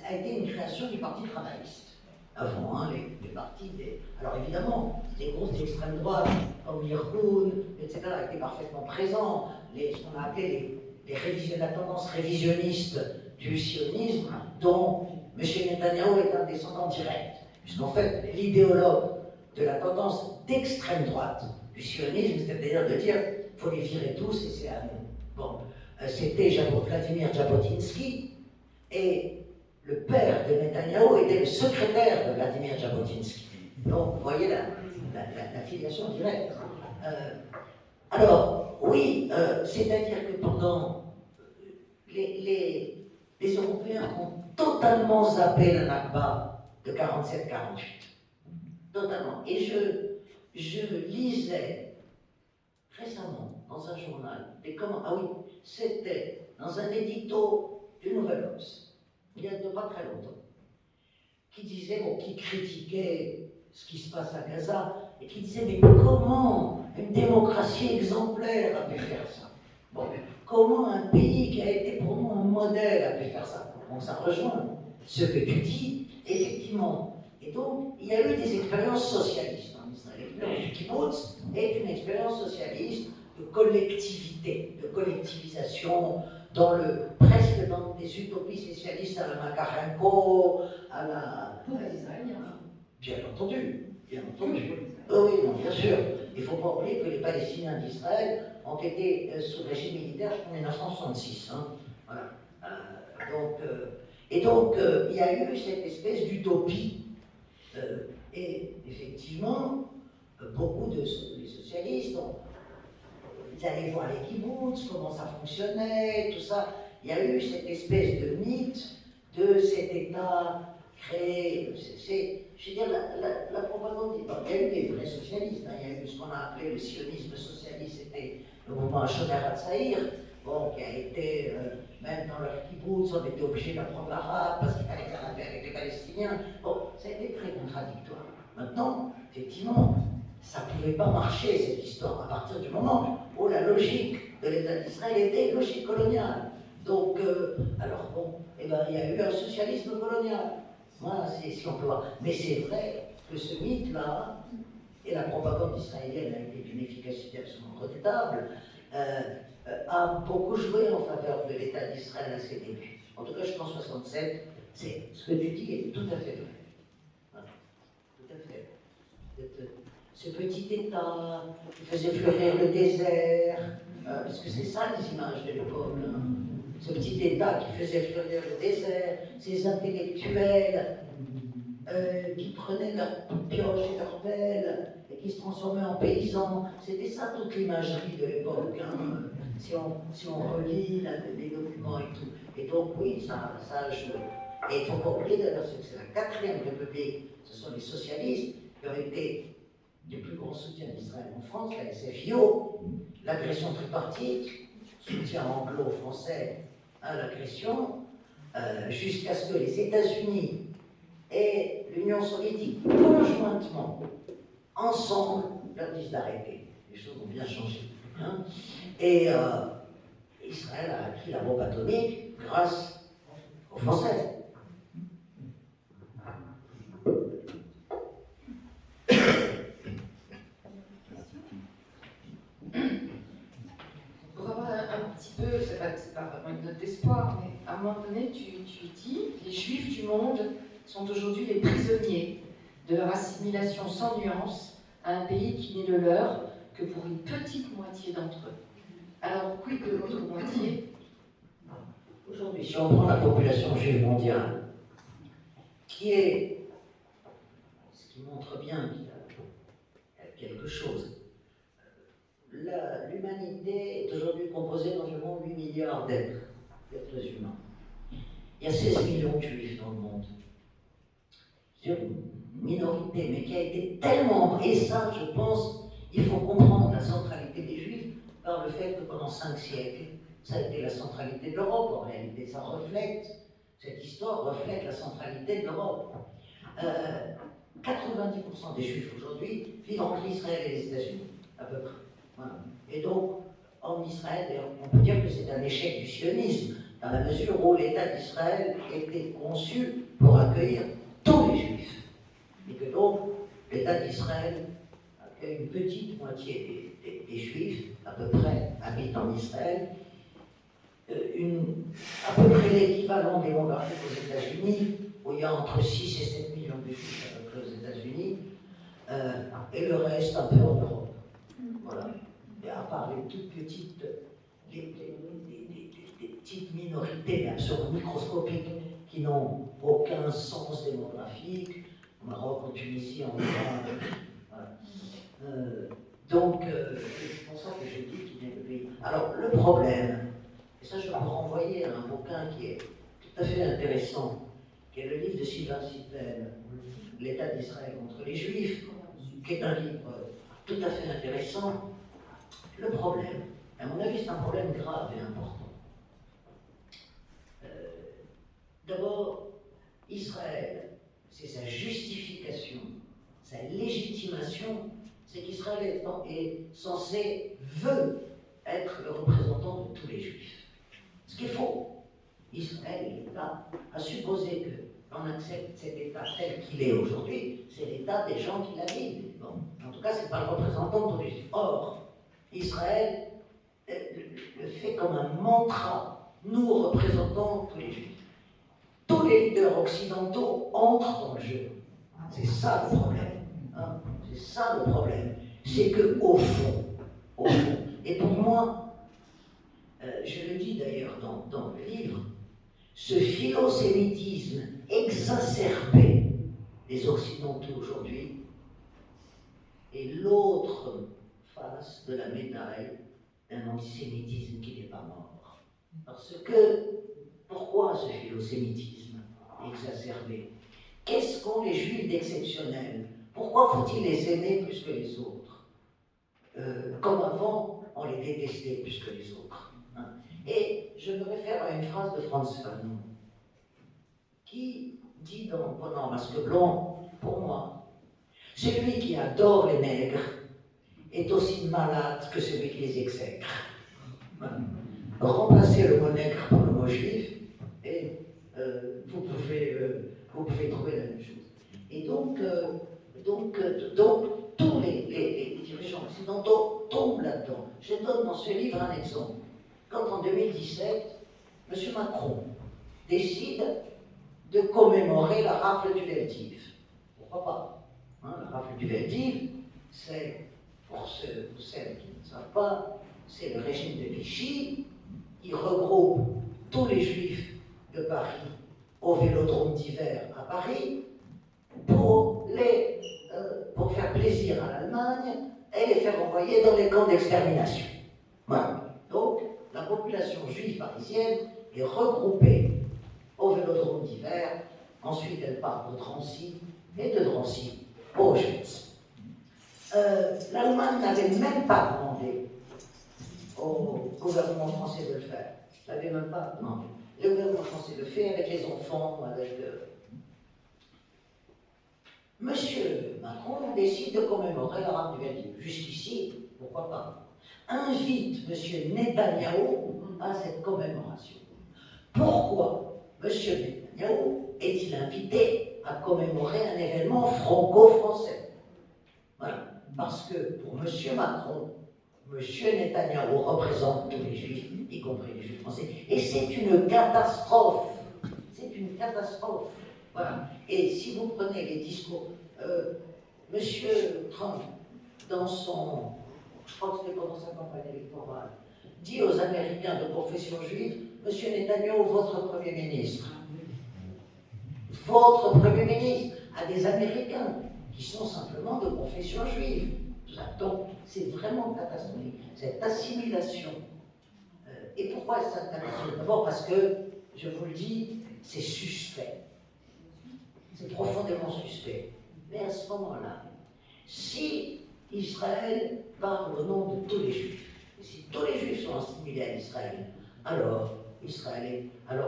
a été une création du Parti travailliste. Avant, les partis des... Alors évidemment, les groupes d'extrême droite, comme l'Irgun, etc., étaient parfaitement présents. Ce qu'on a appelé la tendance révisionniste du sionisme, dont M. Netanyahou est un descendant direct. Puisqu'en fait, l'idéologue de la tendance d'extrême droite du sionisme, c'est-à-dire de dire il faut les virer tous et c'est à nous. Bon, c'était Vladimir Jabotinsky, et le père de Netanyahou était le secrétaire de Vladimir Jabotinsky. Donc, vous voyez la filiation directe. Alors, oui, c'est-à-dire que pendant les Européens ont totalement zappé la Nakba de 47-48. Totalement. Et je lisais récemment dans un journal c'était dans un édito du Nouvel Obs, il y a pas très longtemps, qui disait, qui critiquait ce qui se passe à Gaza, et qui disait, mais comment une démocratie exemplaire a pu faire ça? Bon, comment un pays qui a été pour nous un modèle a pu faire ça? Donc ça rejoint ce que tu dis, effectivement. Et donc, il y a eu des expériences socialistes en Israël. L'expérience du kibbutz est une expérience socialiste de collectivité, de collectivisation, presque dans des utopies socialistes à la Makarenko, à la... Pour les Israéliens. Bien entendu, bien entendu. Oui, non, bien sûr. Il ne faut pas oublier que les Palestiniens d'Israël ont été sous régime militaire jusqu'en 1966. Hein. Voilà. Et donc, il y a eu cette espèce d'utopie. Et effectivement, beaucoup de socialistes, ils allaient voir les kibbutz, comment ça fonctionnait, tout ça. Il y a eu cette espèce de mythe de cet État créé. Je veux dire, la propagande. Il y a eu des vrais socialistes. Hein. Il y a eu ce qu'on a appelé le sionisme socialiste, c'était le mouvement Shomer HaTzaïr, qui a été, même dans leur kibbutz, on était obligé d'apprendre l'arabe parce qu'il fallait faire la paix avec les Palestiniens. Bon, ça a été très contradictoire. Maintenant, effectivement, ça ne pouvait pas marcher, cette histoire, à partir du moment où la logique de l'État d'Israël était une logique coloniale. Donc, alors bon, il y a eu un socialisme colonial. Voilà, si on peut voir. Mais c'est vrai que ce mythe-là, et la propagande israélienne a été d'une efficacité absolument redoutable, a beaucoup joué en faveur de l'État d'Israël à ses débuts. En tout cas, jusqu'en 1967, ce que tu dis est tout à fait vrai. Voilà. Tout à fait. Ce petit État qui faisait fleurir le désert, parce que c'est ça les images de l'époque. Hein. Ce petit État qui faisait fleurir le désert, ces intellectuels qui prenaient leurs pioches et leurs pelles et qui se transformaient en paysans. C'était ça toute l'imagerie de l'époque, hein, si on relit les documents et tout. Et donc oui, ça a joué. Et il ne faut pas oublier d'ailleurs que c'est la 4e République, ce sont les socialistes qui ont été des plus grands soutiens d'Israël en France, la SFIO, l'agression tripartite, soutien anglo-français à l'agression, jusqu'à ce que les États-Unis et l'Union soviétique, conjointement, ensemble, leur disent d'arrêter. Les choses ont bien changé. Hein. Et Israël a acquis la bombe atomique grâce aux Français. Pour avoir un petit peu, c'est pas vraiment une note d'espoir, mais à un moment donné, tu dis les Juifs du monde sont aujourd'hui les prisonniers de leur assimilation sans nuance à un pays qui n'est le leur que pour une petite moitié d'entre eux. Alors, quid de l'autre moitié? Aujourd'hui, si on prend la population juive mondiale, qui est, ce qui montre bien qu'il y a quelque chose, l'humanité est aujourd'hui composée d'environ 8 milliards d'êtres humains. Il y a 16 millions de juifs dans le monde. C'est une minorité, mais qui a été tellement... Et ça, je pense, il faut comprendre la centralité des juifs par le fait que pendant 5 siècles, ça a été la centralité de l'Europe. En réalité, ça reflète, cette histoire reflète la centralité de l'Europe. 90% des juifs aujourd'hui vivent entre Israël et les États-Unis, à peu près. Voilà. Et donc, en Israël, d'ailleurs, on peut dire que c'est un échec du sionisme, dans la mesure où l'État d'Israël était conçu pour accueillir tous les juifs. Et que donc, l'État d'Israël accueille une petite moitié des juifs, à peu près, habitent en Israël, à peu près l'équivalent démographique aux États-Unis, où il y a entre 6 et 7 millions de juifs à peu près aux États-Unis, et le reste un peu en Europe. Voilà. Et à part les toutes petites, des petites minorités, mais absolument microscopiques, qui n'ont aucun sens démographique, au Maroc, en Tunisie, en Iran. Voilà. Donc, c'est pour ça que je dis qu'il est le pays. Alors, le problème, et ça je vais vous renvoyer à un bouquin qui est tout à fait intéressant, qui est le livre de Sylvain Sipel, L'État d'Israël contre les Juifs, qui est un livre tout à fait intéressant. Le problème, à mon avis, c'est un problème grave et important. D'abord, Israël, c'est sa justification, sa légitimation, c'est qu'Israël est censé, veut être le représentant de tous les Juifs. Ce qui est faux. Israël et l'État a supposé qu'on accepte cet État tel qu'il est aujourd'hui, c'est l'État des gens qui l'habitent. Bon, en tout cas, ce n'est pas le représentant de tous les Juifs. Or, Israël le fait comme un mantra, nous représentons tous les Juifs. Tous les leaders occidentaux entrent dans le jeu. C'est ça le problème. Hein. C'est ça le problème. C'est qu'au fond, et pour moi, je le dis d'ailleurs dans le livre, ce philosémitisme exacerbé des Occidentaux aujourd'hui est l'autre face de la médaille d'un antisémitisme qui n'est pas mort. Parce que, pourquoi ce philosémitisme exacerbé? Qu'est-ce qu'ont les Juifs d'exceptionnel? Pourquoi faut-il les aimer plus que les autres? Comme avant, on les détestait plus que les autres. Hein. Et je me réfère à une phrase de Franz Fanon, qui dit dans Ponant Masque Blanc, pour moi, celui qui adore les nègres est aussi malade que celui qui les exècre. Voilà. Remplacez le mot nègre par le mot juif, et vous pouvez trouver la même chose. Et donc tous les dirigeants occidentaux tombent là-dedans. Je donne dans ce livre un exemple. Quand en 2017, M. Macron décide de commémorer la rafle du Veldiv. Pourquoi pas? Hein, la rafle du Veldiv, c'est, pour celles qui ne savent pas, c'est le régime de Vichy qui regroupe tous les Juifs de Paris au Vélodrome d'hiver à Paris pour faire plaisir à l'Allemagne et les faire envoyer dans les camps d'extermination. Voilà. Donc, la population juive parisienne est regroupée au Vélodrome d'hiver. Ensuite, elle part de Drancy, et de Drancy au Auschwitz. l'Allemagne n'avait même pas demandé au gouvernement français de le faire. L'avait même pas demandé. Le gouvernement français le fait avec les enfants, avec... Monsieur Macron décide de commémorer la rame du Veldiv. Jusqu'ici, pourquoi pas? Invite Monsieur Netanyahou à cette commémoration. Pourquoi Monsieur Netanyahou est-il invité à commémorer un événement franco-français? Voilà. Parce que pour Monsieur Macron, Monsieur Netanyahou représente tous les juifs, y compris les juifs français. Et c'est une catastrophe. C'est une catastrophe. Voilà. Et si vous prenez les discours, Monsieur Trump, dans son, je crois que c'était pendant sa campagne électorale, dit aux Américains de confession juive, Monsieur Netanyahou, votre Premier ministre. Votre Premier ministre à des Américains qui sont simplement de confession juive. Donc, c'est vraiment catastrophique, cette assimilation. Et pourquoi cette assimilation? D'abord parce que, je vous le dis, c'est suspect. C'est profondément suspect. Mais à ce moment-là, si Israël parle au nom de tous les Juifs, et si tous les Juifs sont assimilés à Israël, alors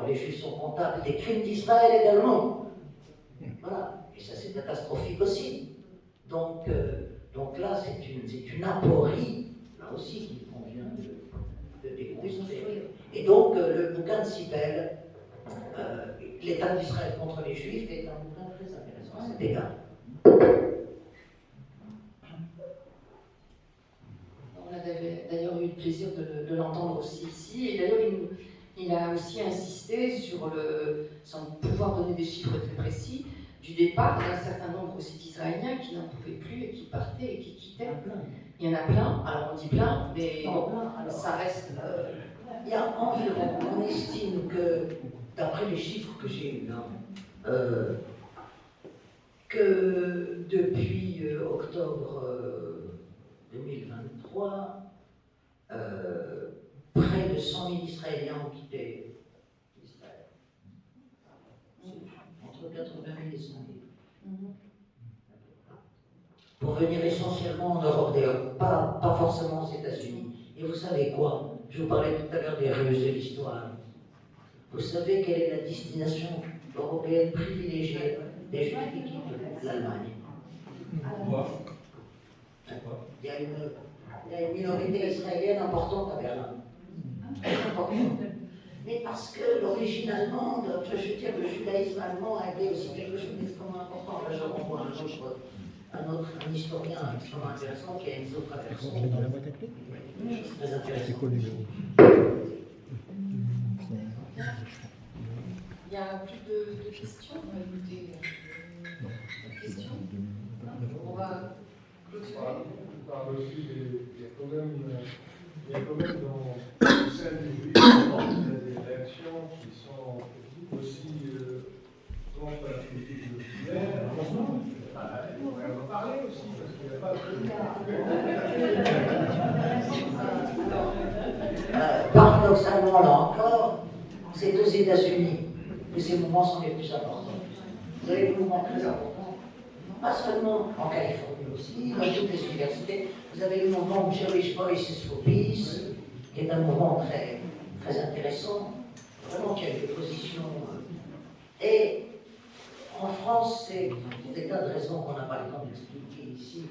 les Juifs sont comptables des crimes d'Israël également. Voilà. Et ça, c'est catastrophique aussi. Donc là, c'est une aporie, là aussi, qu'il convient de déconstruire. Et donc, le bouquin de Sibel, L'État d'Israël contre les Juifs, est un bouquin très intéressant à cet égard. On a d'ailleurs eu le plaisir de l'entendre aussi ici, et d'ailleurs il a aussi insisté sur sans pouvoir donner des chiffres très précis, du départ d'un certain nombre aussi d'Israéliens qui n'en pouvaient plus et qui partaient et qui quittaient. Il y en a plein, alors on dit plein, mais bon, ça reste... Il y a environ, on estime que, d'après les chiffres que j'ai eus, que depuis octobre 2023, près de 100 000 Israéliens ont quitté Israël. Entre 80 000 et 100 000. Pour venir essentiellement en Europe de l'Est, pas forcément aux États-Unis. Et vous savez quoi? Je vous parlais tout à l'heure des ruses de l'histoire. Vous savez quelle est la destination européenne privilégiée des Juifs qui quittent l'Allemagne? Il y a une minorité israélienne importante à Berlin. Importante. Mais parce que l'origine allemande, je veux dire, le judaïsme allemand a été aussi quelque chose d'extrêmement important. Là, je renvoie un historien extrêmement intéressant qui a une autre version. Très intéressant. Il n'y a plus de questions. On va écouter les questions. On va clôturer. On parle aussi il y a quand même dans le sein du juif, il y a des réactions qui sont aussi contre la politique de Hitler. On va en parler aussi, parce qu'il n'y a pas de... Paradoxalement, là encore, c'est aux États-Unis que ces mouvements sont les plus importants. Vous avez des mouvements très importants, pas seulement en Californie aussi, dans toutes les universités. Vous avez le mouvement Jewish Voices for Peace, qui est un mouvement très, très intéressant, vraiment qui a des positions. Et en France, c'est pour des tas de raisons qu'on n'a pas le temps d'expliquer ici,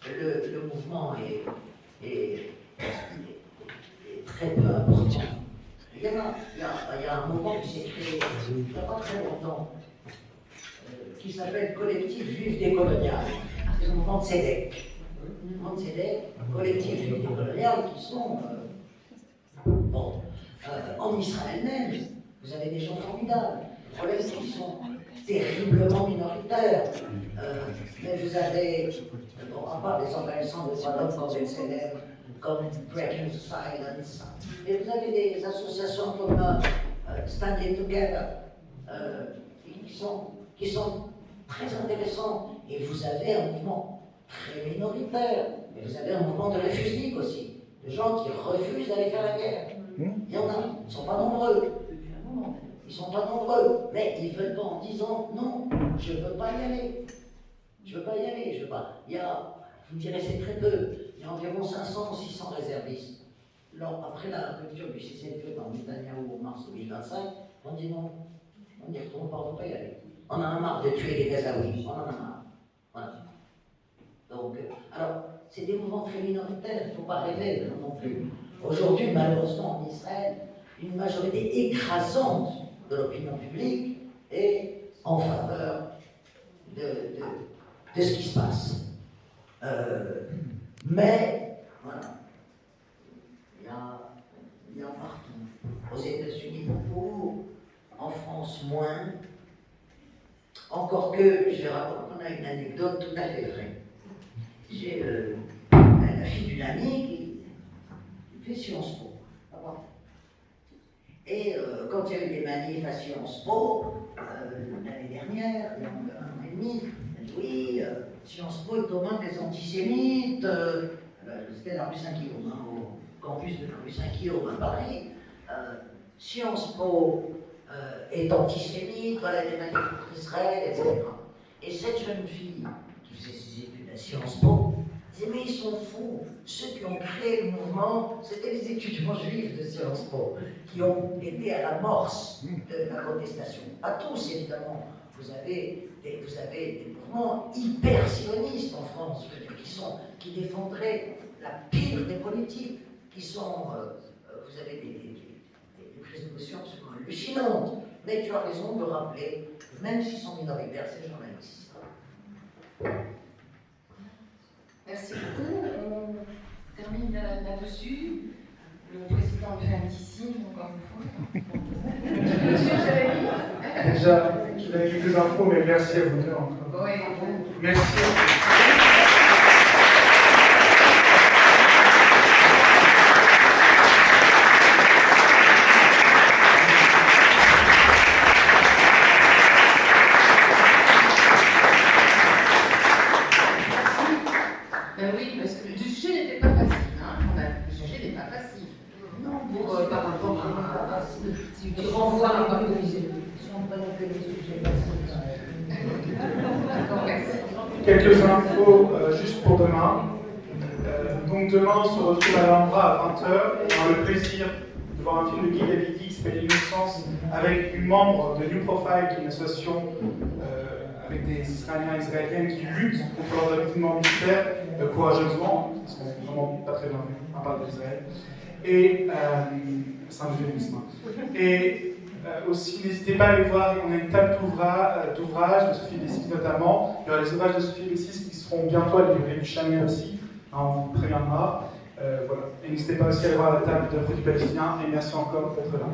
le mouvement est très peu important. Il y a un mouvement qui s'est créé il n'y a pas très longtemps, qui s'appelle Collectif Juif Décolonial. C'est un mouvement de CEDEC. Le mouvement de CEDEC, Collectif Juif Décolonial, qui sont... en Israël même, vous avez des gens formidables. Le problème, c'est qu'ils sont terriblement minoritaires. Mais vous avez, à part des organisations de droits d'homme comme les célèbres, comme Breaking the Silence, et vous avez des associations comme Standing Together, qui sont très intéressants. Et vous avez un mouvement très minoritaire, mais vous avez un mouvement de réfugiés aussi, de gens qui refusent d'aller faire la guerre. Il y en a, ils ne sont pas nombreux. Ils ne sont pas nombreux, mais ils ne veulent pas en disant non, je ne veux pas y aller. Je ne veux pas y aller, je veux pas. Il y a je vous dirais c'est très peu. Il y a environ 500 ou 600 réservistes. Alors, après la rupture du cessez-le-feu par Netanyahou en mars 2025, on dit non, on n'y retourne pas, on ne peut pas y aller. On en a marre de tuer les Gazaouis, on en a marre. Voilà. Donc, alors, c'est des mouvements très minoritaires, il ne faut pas rêver non plus. Aujourd'hui, malheureusement, en Israël, une majorité écrasante de l'opinion publique est en faveur de ce qui se passe. Mais, voilà, il y a partout. Aux États-Unis, beaucoup, en France, moins. Encore que, je vais raconter une anecdote tout à fait vraie. J'ai la fille d'une amie qui fait Sciences Po. Et quand il y a eu des manifs à Sciences Po, l'année dernière, il y a un an et demi, elle dit oui, Sciences Po est au moins des antisémites. C'était la rue Saint-Guillaume, au campus de la rue Saint-Guillaume à Paris. Sciences Po est antisémite, voilà des manifs contre Israël, etc. Et cette jeune fille qui faisait ses études à Sciences Po disait mais ils sont fous, ceux qui ont créé le mouvement, c'était les étudiants juifs de Sciences Po qui ont été à l'amorce de la contestation. Pas tous évidemment, vous avez des mouvements hyper sionistes en France, je veux dire, qui défendraient la pire des politiques, qui sont, vous avez des prises de position absolument hallucinantes. Mais tu as raison de rappeler que même s'ils sont minoritaires, ces gens-là existent. Merci beaucoup. On termine là-dessus. Le président fait un petit signe, encore une fois. Monsieur Jérémy. Déjà, j'avais quelques infos, mais merci à vous deux encore. Oui. Merci. Oui, parce que le sujet n'était pas facile. Le sujet n'est pas facile. Non, par rapport à si tu renvoies à l'organisation. Si on ne prenait que des sujets faciles. D'accord, merci. Quelques infos juste pour demain. Donc demain, on se retrouve à l'Alhambra à 20h. On a le plaisir de voir un film de Guy Davidy qui s'appelle Innocence avec une membre de New Profile, qui est une association avec des Israéliens et Israéliennes qui luttent contre l'endoctrinement militaire courageusement, parce qu'on n'est vraiment pas très bien vu, on parle d'Israël. Et c'est un euphémisme. Et aussi, n'hésitez pas à aller voir, on a une table d'ouvrages de Sophie Bessis notamment. Il y aura les ouvrages de Sophie Bessis qui seront bientôt à la librairie du Chanel aussi, on vous préviendra. Voilà. Et n'hésitez pas aussi à aller voir la table d'œuvres du Palestinien, et merci encore d'être là.